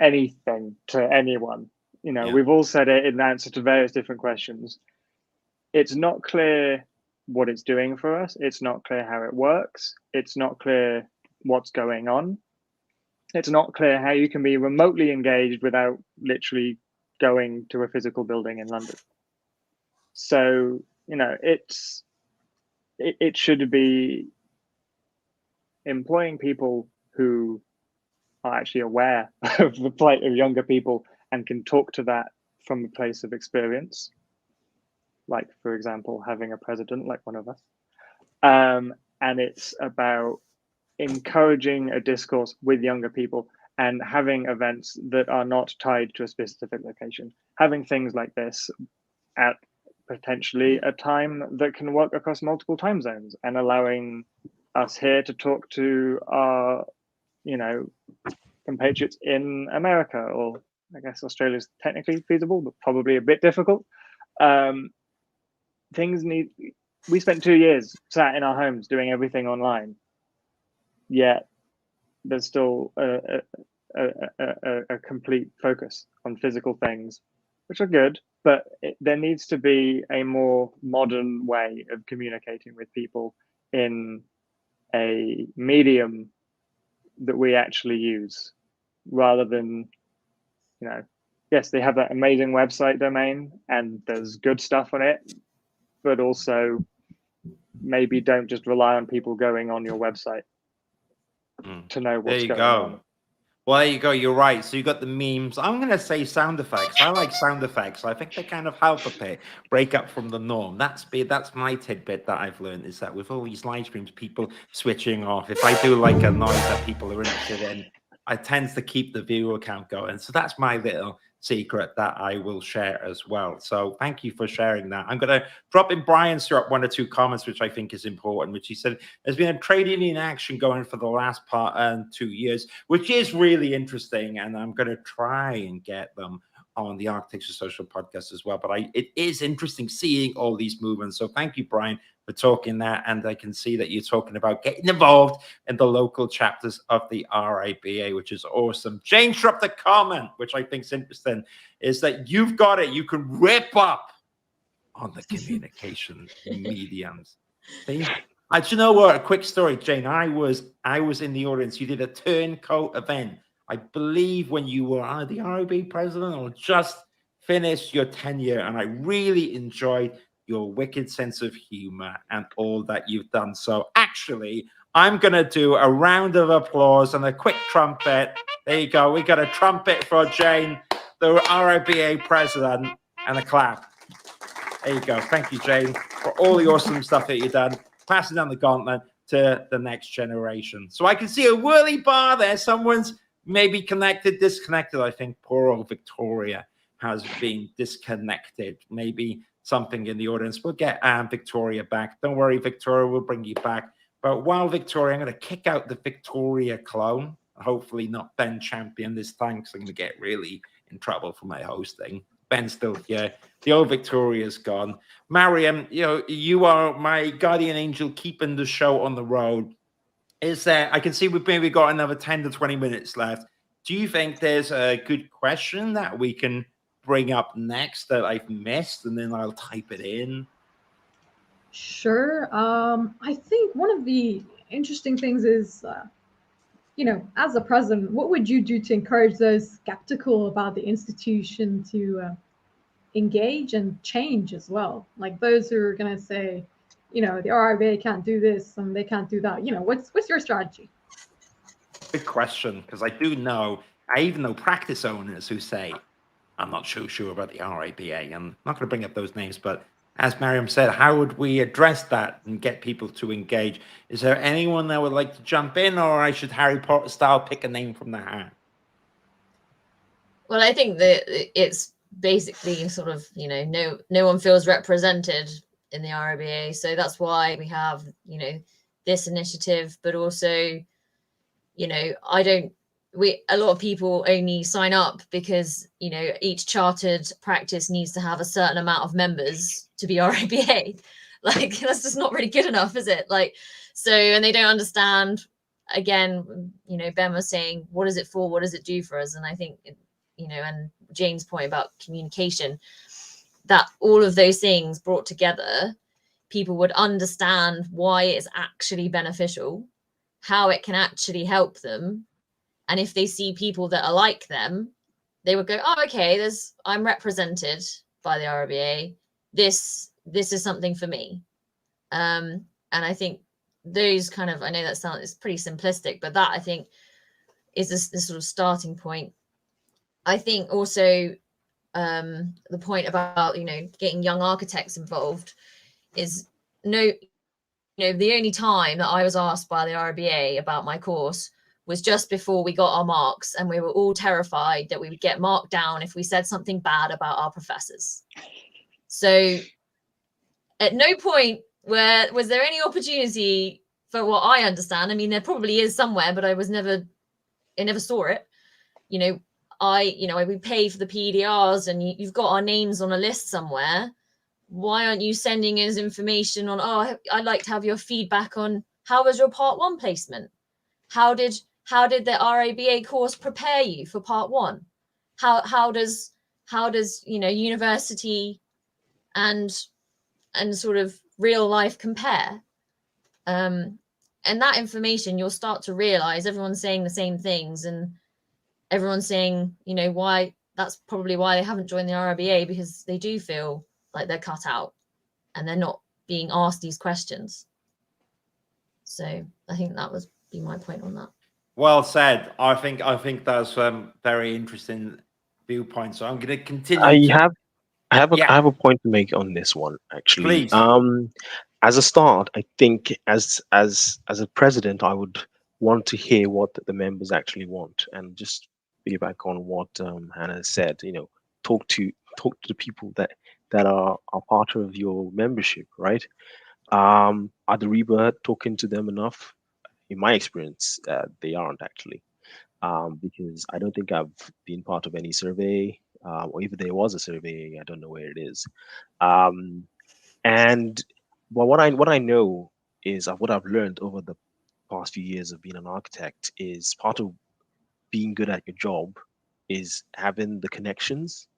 anything to anyone. You know, we've all said it in answer to various different questions. It's not clear what it's doing for us. It's not clear how it works. It's not clear what's going on. It's not clear how you can be remotely engaged without literally going to a physical building in London. So, you know, it should be employing people who are actually aware of the plight of younger people and can talk to that from a place of experience. Like, for example, having a president like one of us. And it's about encouraging a discourse with younger people and having events that are not tied to a specific location. Having things like this at potentially a time that can work across multiple time zones, and allowing us here to talk to our, you know, compatriots in America, or I guess Australia's technically feasible, but probably a bit difficult. We spent 2 years sat in our homes doing everything online, yet there's still a complete focus on physical things, which are good, but there needs to be a more modern way of communicating with people in a medium that we actually use, rather than, you know, yes, they have that amazing website domain and there's good stuff on it, but also maybe don't just rely on people going on your website to know what's going on. Well, there you go. You're right. So you got the memes. I'm going to say sound effects. I like sound effects. I think they kind of help a bit, break up from the norm. That's my tidbit that I've learned, is that with all these live streams, people switching off. If I do like a noise that people are interested in, I tend to keep the viewer count going. So that's my little secret that I will share as well. So thank you for sharing that. I'm going to drop in Brian's throughout 1 or 2 comments, which I think is important, which he said, there's been a trade union action going for the last 2 years, which is really interesting. And I'm going to try and get them on the Architecture Social podcast as well. But it is interesting seeing all these movements. So thank you, Brian, for talking that. And I can see that you're talking about getting involved in the local chapters of the RIBA, which is awesome. James dropped a comment, which I think is interesting, is that you've got it. You can rip up on the communication mediums. Do you know what? A quick story, Jane. I was in the audience. You did a turncoat event, I believe, when you were either the RIBA president or just finished your tenure, and I really enjoyed your wicked sense of humor and all that you've done. So actually, I'm going to do a round of applause and a quick trumpet. There you go. We got a trumpet for Jane, the RIBA president, and a clap. There you go. Thank you, Jane, for all the awesome stuff that you've done. Passing down the gauntlet to the next generation. So I can see a whirly bar there. Someone's maybe connected, disconnected. I think poor old Victoria has been disconnected. Maybe something in the audience. We'll get Victoria back. Don't worry, Victoria, we'll bring you back. But while Victoria, I'm going to kick out the Victoria clone. Hopefully not Ben Champion this time, because I'm going to get really in trouble for my hosting. Ben's still here. The old Victoria's gone. Mariam, you are my guardian angel keeping the show on the road. Is there, I can see we've maybe got another 10 to 20 minutes left. Do you think there's a good question that we can bring up next that I've missed, and then I'll type it in? Sure. I think one of the interesting things is, as a president, what would you do to encourage those skeptical about the institution to engage and change as well? Like those who are going to say, the RIBA can't do this and they can't do that. What's your strategy? Good question, because I even know practice owners who say, I'm not so sure about the RIBA. I'm not going to bring up those names, but as Mariam said, how would we address that and get people to engage? Is there anyone that would like to jump in, or I should Harry Potter style pick a name from the hat? Well, I think that it's basically sort of, no one feels represented in the RIBA. So that's why we have, this initiative, but also, a lot of people only sign up because, each chartered practice needs to have a certain amount of members to be RIBA. Like, that's just not really good enough, is it? And they don't understand, again, Ben was saying, what is it for? What does it do for us? And I think, and Jane's point about communication, that all of those things brought together, people would understand why it's actually beneficial, how it can actually help them. And if they see people that are like them, they would go, oh, okay, I'm represented by the RIBA. This is something for me. And I think those kind of, I know that it's pretty simplistic, but that I think is this sort of starting point. I think also the point about, getting young architects involved is the only time that I was asked by the RIBA about my course was just before we got our marks, and we were all terrified that we would get marked down if we said something bad about our professors. So at no point was there any opportunity for what I understand. I mean, there probably is somewhere, but I never saw it. We pay for the PDRs and you've got our names on a list somewhere. Why aren't you sending us information on, I'd like to have your feedback on how was your part 1 placement? How did the RIBA course prepare you for part 1? How does university and sort of real life compare? And that information, you'll start to realize everyone's saying the same things, and everyone's saying, why, that's probably why they haven't joined the RIBA, because they do feel like they're cut out and they're not being asked these questions. So I think that would be my point on that. Well said. I think that's very interesting viewpoint. So I'm going to continue. I have a point to make on this one, actually. Please. As a start, I think as a president, I would want to hear what the members actually want. And just piggyback on what Hannah said, talk to the people that are part of your membership, right? Are the RIBA talking to them enough? In my experience, they aren't actually, because I don't think I've been part of any survey, or if there was a survey, I don't know where it is. And well, what I know is what I've learned over the past few years of being an architect is part of being good at your job is having the connections,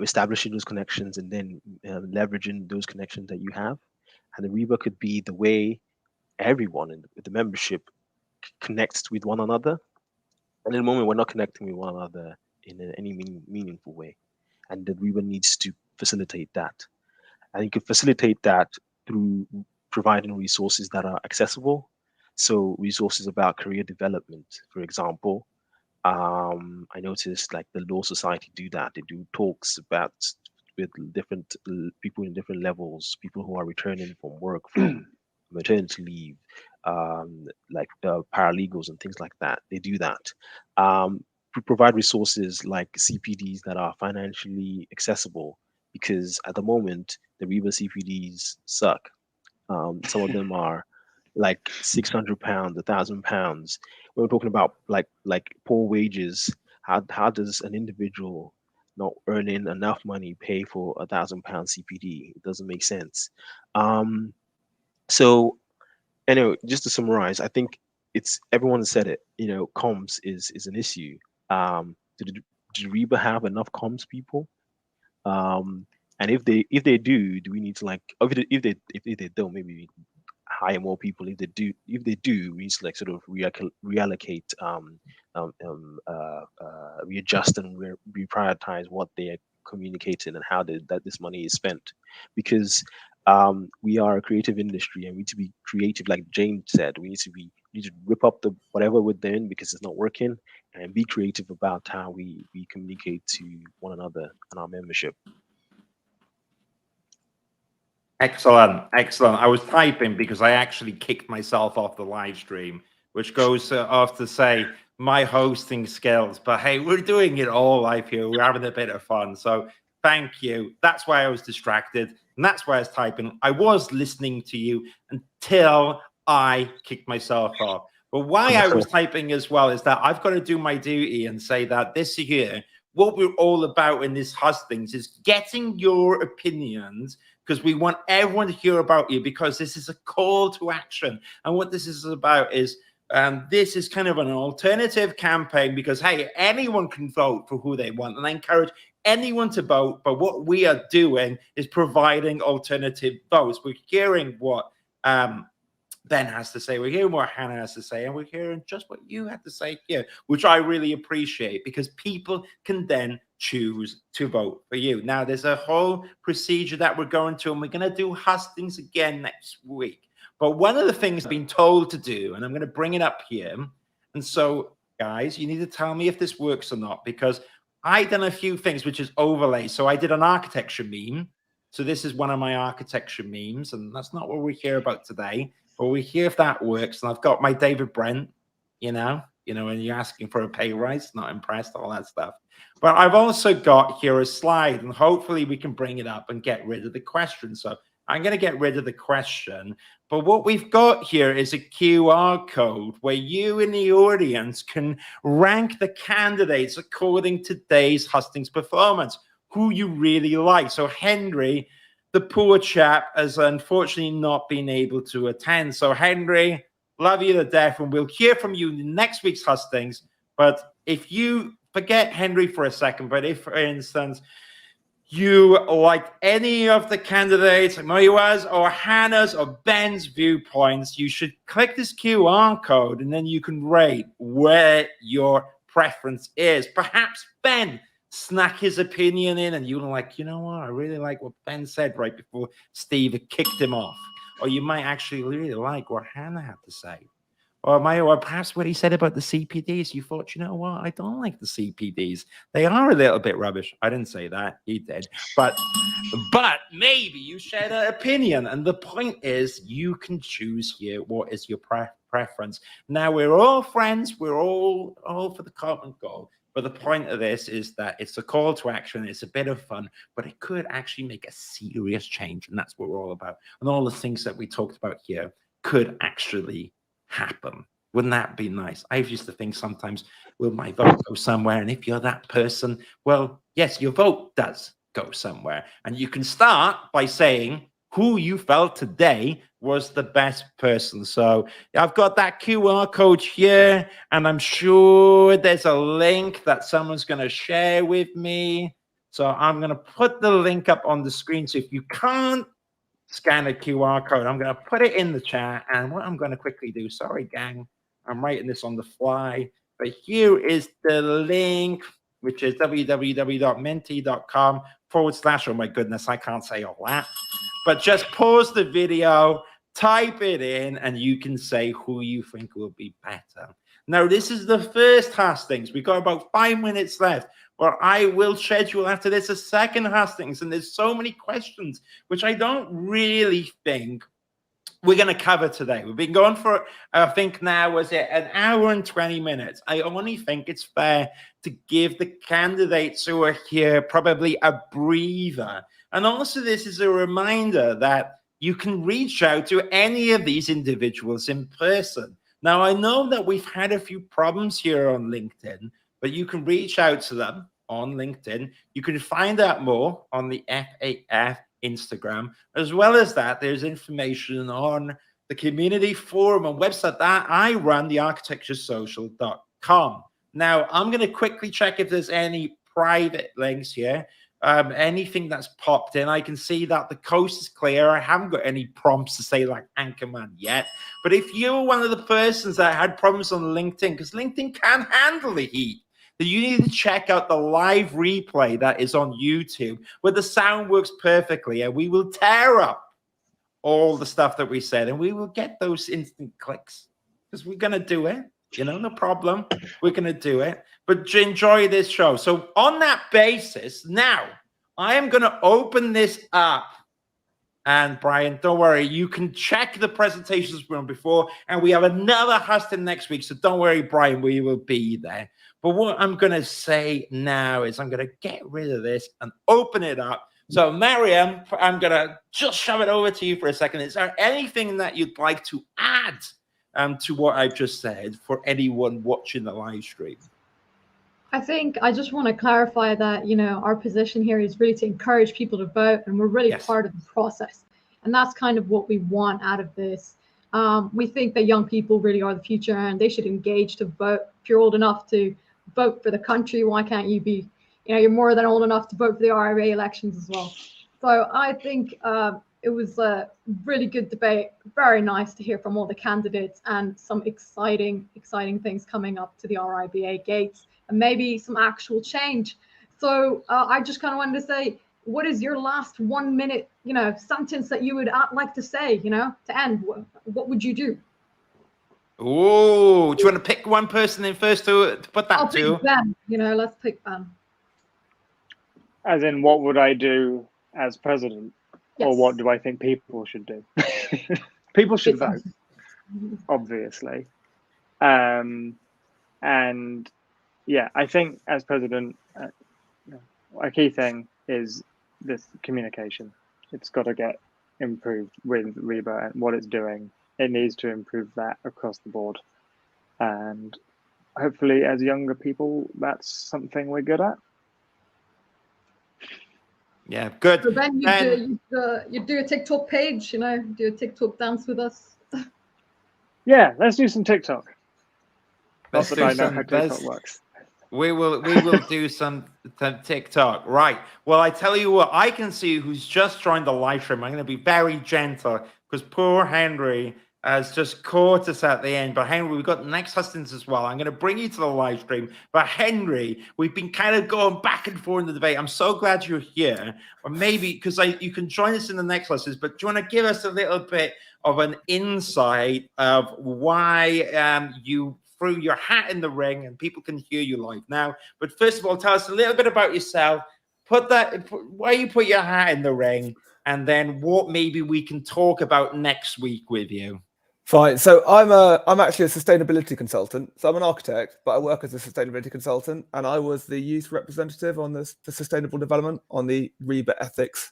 establishing those connections, and then leveraging those connections that you have. And the RIBA could be the way everyone in the membership connects with one another. And in the moment, we're not connecting with one another in any meaningful way. And the RIBA needs to facilitate that. And you can facilitate that through providing resources that are accessible. So resources about career development, for example. I noticed like the Law Society do that. They do talks about with different people in different levels, people who are returning from work, from maternity leave, like paralegals and things like that. They do that. Provide resources like CPDs that are financially accessible, because at the moment the RIBA CPDs suck. Some of them are like £600, £1,000. We're talking about like poor wages. How does an individual not earning enough money pay for £1,000 CPD? It doesn't make sense. So anyway, just to summarize, I think it's everyone said it. Comms is an issue. Do RIBA have enough comms people? And if they do we need to like if they don't, maybe hire more people. If they do, we need to like sort of reallocate, readjust and reprioritize what they are communicating and how that this money is spent, because we are a creative industry and we need to be creative. Like Jane said, we need to rip up the whatever we're doing because it's not working, and be creative about how we communicate to one another and our membership. Excellent. I was typing because I actually kicked myself off the live stream, which goes off to say my hosting skills. But hey, we're doing it all live here. We're having a bit of fun. So thank you. That's why I was distracted. And that's why I was typing. I was listening to you until I kicked myself off. But why I was typing as well is that I've got to do my duty and say that this year, what we're all about in this Hustings is getting your opinions, because we want everyone to hear about you, because this is a call to action. And what this is about is this is kind of an alternative campaign, because, hey, anyone can vote for who they want. And I encourage anyone to vote. But what we are doing is providing alternative votes. We're hearing what Ben has to say, we're hearing what Hannah has to say, and we're hearing just what you had to say here, which I really appreciate, because people can then choose to vote for you. Now, there's a whole procedure that we're going to, and we're going to do Hustings again next week. But one of the things I've been told to do, and I'm going to bring it up here, and so, guys, you need to tell me if this works or not, because I done a few things, which is overlay. So I did an architecture meme. So this is one of my architecture memes, and that's not what we hear about today. But we hear if that works. And I've got my David Brent, you know, when you're asking for a pay rise, not impressed, all that stuff. But I've also got here a slide, and hopefully we can bring it up and get rid of the question. So I'm going to get rid of the question. But what we've got here is a QR code where you in the audience can rank the candidates according to today's Hustings performance, who you really like. So Henry, the poor chap, has unfortunately not been able to attend. So Henry, love you to death, and we'll hear from you in next week's Hustings. But if you forget Henry for a second, but if, for instance, you like any of the candidates, Moiwa's or Hannah's or Ben's viewpoints, you should click this QR code, and then you can rate where your preference is. Perhaps Ben snuck his opinion in, and you're like, you know what, I really like what Ben said right before Steve had kicked him off. Or you might actually really like what Hannah had to say. or perhaps what he said about the CPDs. You thought, you know what? I don't like the CPDs. They are a little bit rubbish. I didn't say that. He did. But maybe you share that opinion. And the point is, you can choose here what is your preference. Now, we're all friends. We're all for the common goal. But the point of this is that it's a call to action. It's a bit of fun, but it could actually make a serious change. And that's what we're all about. And all the things that we talked about here could actually happen. Wouldn't that be nice? I used to think sometimes, will my vote go somewhere? And if you're that person, well, yes, your vote does go somewhere. And you can start by saying who you felt today was the best person. So I've got that QR code here, and I'm sure there's a link that someone's going to share with me. So I'm going to put the link up on the screen. So if you can't scan a QR code, I'm going to put it in the chat. And what I'm going to quickly do, sorry, gang, I'm writing this on the fly, but here is the link, which is www.menti.com/ oh my goodness, I can't say all that. But just pause the video, type it in, and you can say who you think will be better. Now, this is the first Hustings. We've got about 5 minutes left, where I will schedule after this a second Hustings. And there's so many questions, which I don't really think we're going to cover today. We've been going for, I think now, was it an hour and 20 minutes? I only think it's fair to give the candidates who are here probably a breather. And also, this is a reminder that you can reach out to any of these individuals in person. Now, I know that we've had a few problems here on LinkedIn, but you can reach out to them on LinkedIn. You can find out more on the FAF Instagram. As well as that, there's information on the community forum and website that I run, thearchitecturesocial.com. Now, I'm going to quickly check if there's any private links here. Anything that's popped in, I can see that the coast is clear. I haven't got any prompts to say like Anchorman yet. But if you're one of the persons that had problems on LinkedIn, because LinkedIn can handle the heat, then you need to check out the live replay that is on YouTube, where the sound works perfectly, and we will tear up all the stuff that we said, and we will get those instant clicks, because we're going to do it. You know, no problem. We're going to do it. But enjoy this show. So on that basis, now I am going to open this up. And Brian, don't worry. You can check the presentations from before. And we have another Husting next week. So don't worry, Brian, we will be there. But what I'm going to say now is I'm going to get rid of this and open it up. So Mariam, I'm going to just shove it over to you for a second. Is there anything that you'd like to add to what I've just said for anyone watching the live stream? I think I just want to clarify that, you know, our position here is really to encourage people to vote, and we're really part of the process. And that's kind of what we want out of this. We think that young people really are the future, and they should engage to vote. If you're old enough to vote for the country, why can't you be, you know, you're more than old enough to vote for the RIBA elections as well. So I think it was a really good debate. Very nice to hear from all the candidates, and some exciting things coming up to the RIBA gates, and maybe some actual change. So I just kind of wanted to say, what is your last 1 minute, you know, sentence that you would like to say, you know, to end? What would you do? Oh, do you want to pick one person in first to put that I'll to? pick Ben. You know, let's pick Ben. As in, what would I do as president? Yes. Or what do I think people should do? People should vote, obviously. And yeah, I think as president, a key thing is this communication. It's got to get improved with RIBA and what it's doing. It needs to improve that across the board. And hopefully as younger people, that's something we're good at. Yeah, good. So then you do a TikTok page, you know, do a TikTok dance with us. Yeah, let's do some TikTok. Not Let's that do I know some- how TikTok works. We will do some TikTok. Right. Well, I tell you what, I can see who's just joined the live stream. I'm going to be very gentle because poor Henry has just caught us at the end. But Henry, we've got next Hustings as well. I'm going to bring you to the live stream. But Henry, we've been kind of going back and forth in the debate. I'm so glad you're here. Or maybe because you can join us in the next Hustings. But do you want to give us a little bit of an insight of why you threw your hat in the ring and people can hear you live now? But first of all, tell us a little bit about yourself. Why you put your hat in the ring, and then what maybe we can talk about next week with you. Fine. So I'm actually a sustainability consultant. So I'm an architect, but I work as a sustainability consultant, and I was the youth representative on for sustainable development on the RIBA Ethics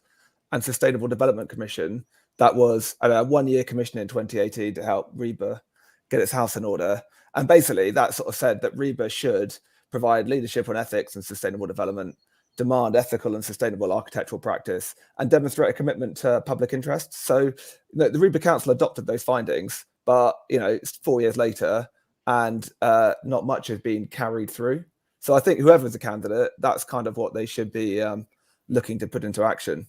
and Sustainable Development Commission. That was a 1-year commission in 2018 to help RIBA get its house in order. And basically that sort of said that RIBA should provide leadership on ethics and sustainable development, demand ethical and sustainable architectural practice, and demonstrate a commitment to public interest. So the RIBA Council adopted those findings, but it's 4 years later and not much has been carried through. So I think whoever's a candidate, that's kind of what they should be looking to put into action,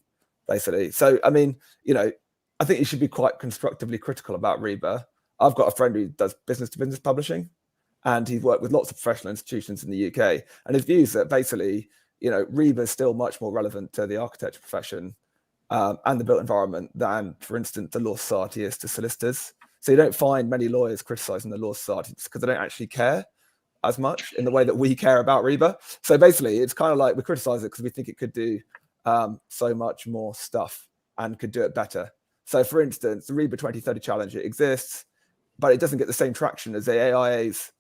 basically. So, I mean, I think you should be quite constructively critical about RIBA. I've got a friend who does business-to-business publishing, and he's worked with lots of professional institutions in the UK. And his views that basically, RIBA is still much more relevant to the architecture profession and the built environment than, for instance, the Law Society is to solicitors. So you don't find many lawyers criticising the Law Society because they don't actually care as much in the way that we care about RIBA. So basically, it's kind of like we criticise it because we think it could do so much more stuff and could do it better. So, for instance, the RIBA 2030 Challenge, it exists, but it doesn't get the same traction as the AIA's,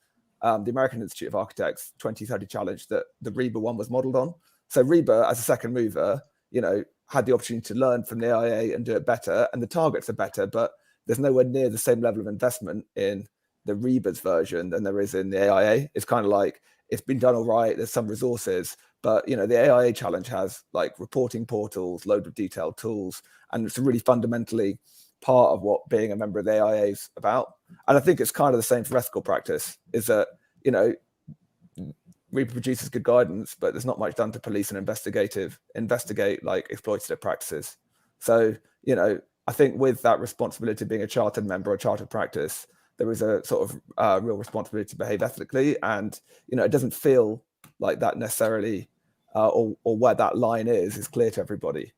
the American Institute of Architects 2030 Challenge that the RIBA one was modelled on. So RIBA, as a second mover, had the opportunity to learn from the AIA and do it better, and the targets are better, but there's nowhere near the same level of investment in the RIBA's version than there is in the AIA. It's kind of like it's been done all right. There's some resources, but the AIA challenge has like reporting portals, load of detailed tools, and it's really fundamentally part of what being a member of the AIA is about. And I think it's kind of the same for ethical practice, is that RIBA produces good guidance, but there's not much done to police and investigate like exploitative practices. So I think with that responsibility of being a chartered member or chartered practice, there is a sort of real responsibility to behave ethically, and it doesn't feel like that necessarily, or where that line is clear to everybody.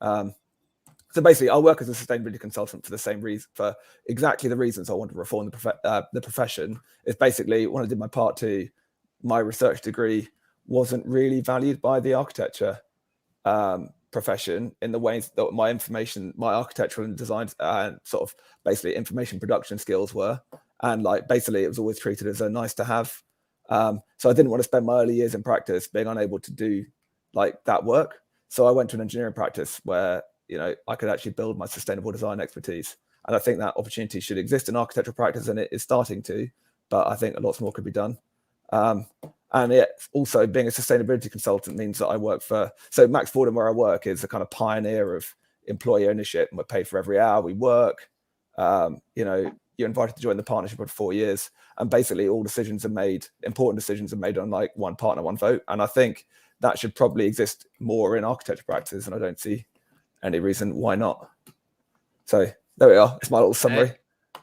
So basically, I work as a sustainability consultant for the same reason, for exactly the reasons I want to reform the profession. Is basically when I did my part 2, my research degree wasn't really valued by the architecture profession in the ways that my architectural and design sort of basically information production skills were, and like basically it was always treated as a nice to have. So I didn't want to spend my early years in practice being unable to do like that work. So I went to an engineering practice where I could actually build my sustainable design expertise. And I think that opportunity should exist in architectural practice, and it is starting to, but I think lots more could be done. And also being a sustainability consultant means that I work so Max Fordham, where I work, is a kind of pioneer of employee ownership, and we're paid for every hour we work. You're invited to join the partnership for 4 years, and basically all important decisions are made on like one partner, one vote. And I think that should probably exist more in architecture practices, and I don't see any reason why not. So there we are. It's my little summary.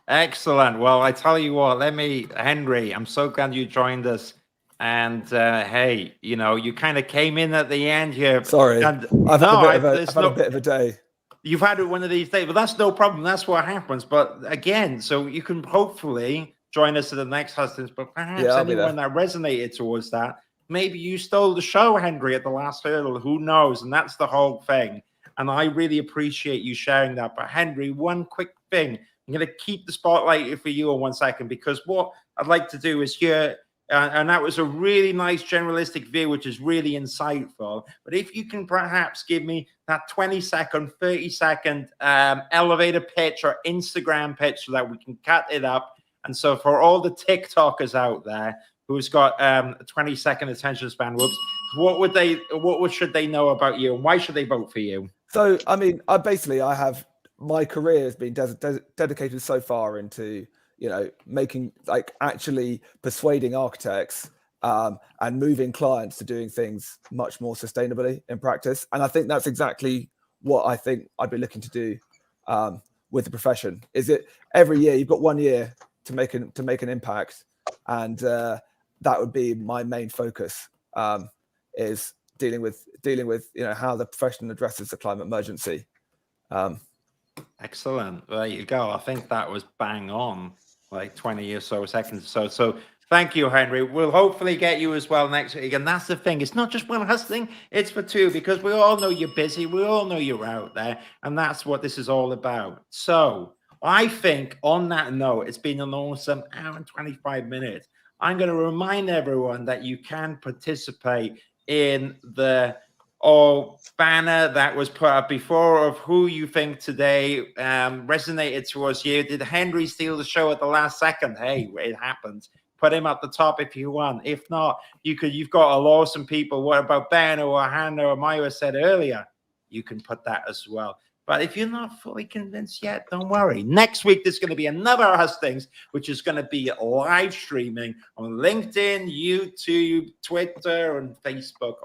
Excellent. Well, I tell you what, Henry, I'm so glad you joined us. And hey, you kind of came in at the end here. Sorry, and, I've had a bit of a day. You've had one of these days, but that's no problem. That's what happens. But again, so you can hopefully join us at the next Hustings, but perhaps anyone that resonated towards that, maybe you stole the show, Henry, at the last hurdle. Who knows? And that's the whole thing. And I really appreciate you sharing that. But Henry, one quick thing. I'm going to keep the spotlight for you in 1 second, because what I'd like to do is hear, and that was a really nice generalistic view, which is really insightful. But if you can perhaps give me that 20-second, 30-second elevator pitch or Instagram pitch so that we can cut it up. And so for all the TikTokers out there who's got a 20-second attention span, what should they know about you, and why should they vote for you? So, I mean, my career has been dedicated so far into, making, like, actually persuading architects and moving clients to doing things much more sustainably in practice. And I think that's exactly what I think I'd be looking to do with the profession? Is it every year you've got 1 year to make an impact, and that would be my main focus, is dealing with how the profession addresses the climate emergency. Excellent. There you go. I think that was bang on, like 20 or so seconds. So thank you, Henry. We'll hopefully get you as well next week. And that's the thing. It's not just one hustling, it's for two, because we all know you're busy. We all know you're out there. And that's what this is all about. So I think on that note, it's been an awesome hour and 25 minutes. I'm going to remind everyone that you can participate in the banner that was put up before of who you think today resonated towards you. Did Henry steal the show at the last second? Hey, it happens. Put him at the top if you want. If not, you've got awesome people. What about Ben or Hannah or Maya said earlier? You can put that as well. But if you're not fully convinced yet, don't worry. Next week, there's going to be another Hustings, which is going to be live streaming on LinkedIn, YouTube, Twitter, and Facebook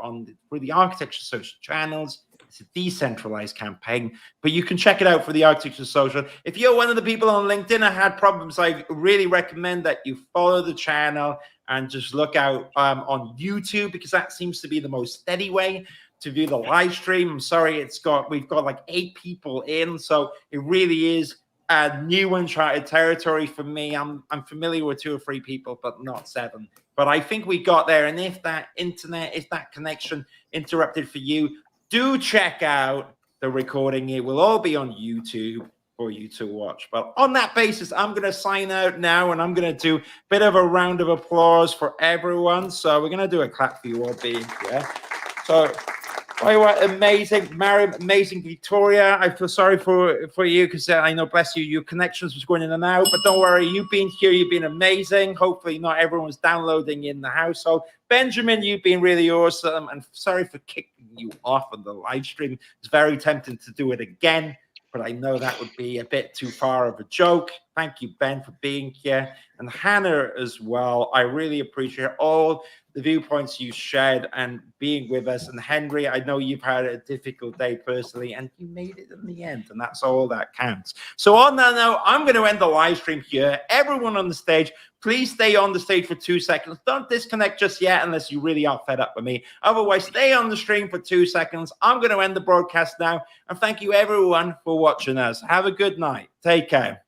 through the Architecture Social channels. It's a decentralized campaign, but you can check it out for the Architecture Social. If you're one of the people on LinkedIn that had problems, I really recommend that you follow the channel and just look out on YouTube, because that seems to be the most steady way to do the live stream. I'm sorry, we've got like 8 people in, so it really is a new uncharted territory for me. I'm familiar with 2 or 3 people, but not 7. But I think we got there. And if that connection interrupted for you, do check out the recording. It will all be on YouTube for you to watch. But on that basis, I'm going to sign out now, and I'm going to do a bit of a round of applause for everyone. So we're going to do a clap for you all being here. So, oh, what amazing, Mariam, amazing, Victoria. I feel sorry for you, because I know, bless you, your connections was going in and out, but don't worry, you've been here, you've been amazing. Hopefully not everyone's downloading in the household. Benjamin, you've been really awesome, and sorry for kicking you off on the live stream. It's very tempting to do it again, but I know that would be a bit too far of a joke. Thank you, Ben, for being here, and Hannah as well. I really appreciate all the viewpoints you shared and being with us. And Henry, I know you've had a difficult day personally, and you made it in the end, and that's all that counts. So on that note, I'm going to end the live stream here. Everyone on the stage, please stay on the stage for 2 seconds. Don't disconnect just yet unless you really are fed up with me. Otherwise, stay on the stream for 2 seconds. I'm going to end the broadcast now, and thank you everyone for watching us. Have a good night. Take care.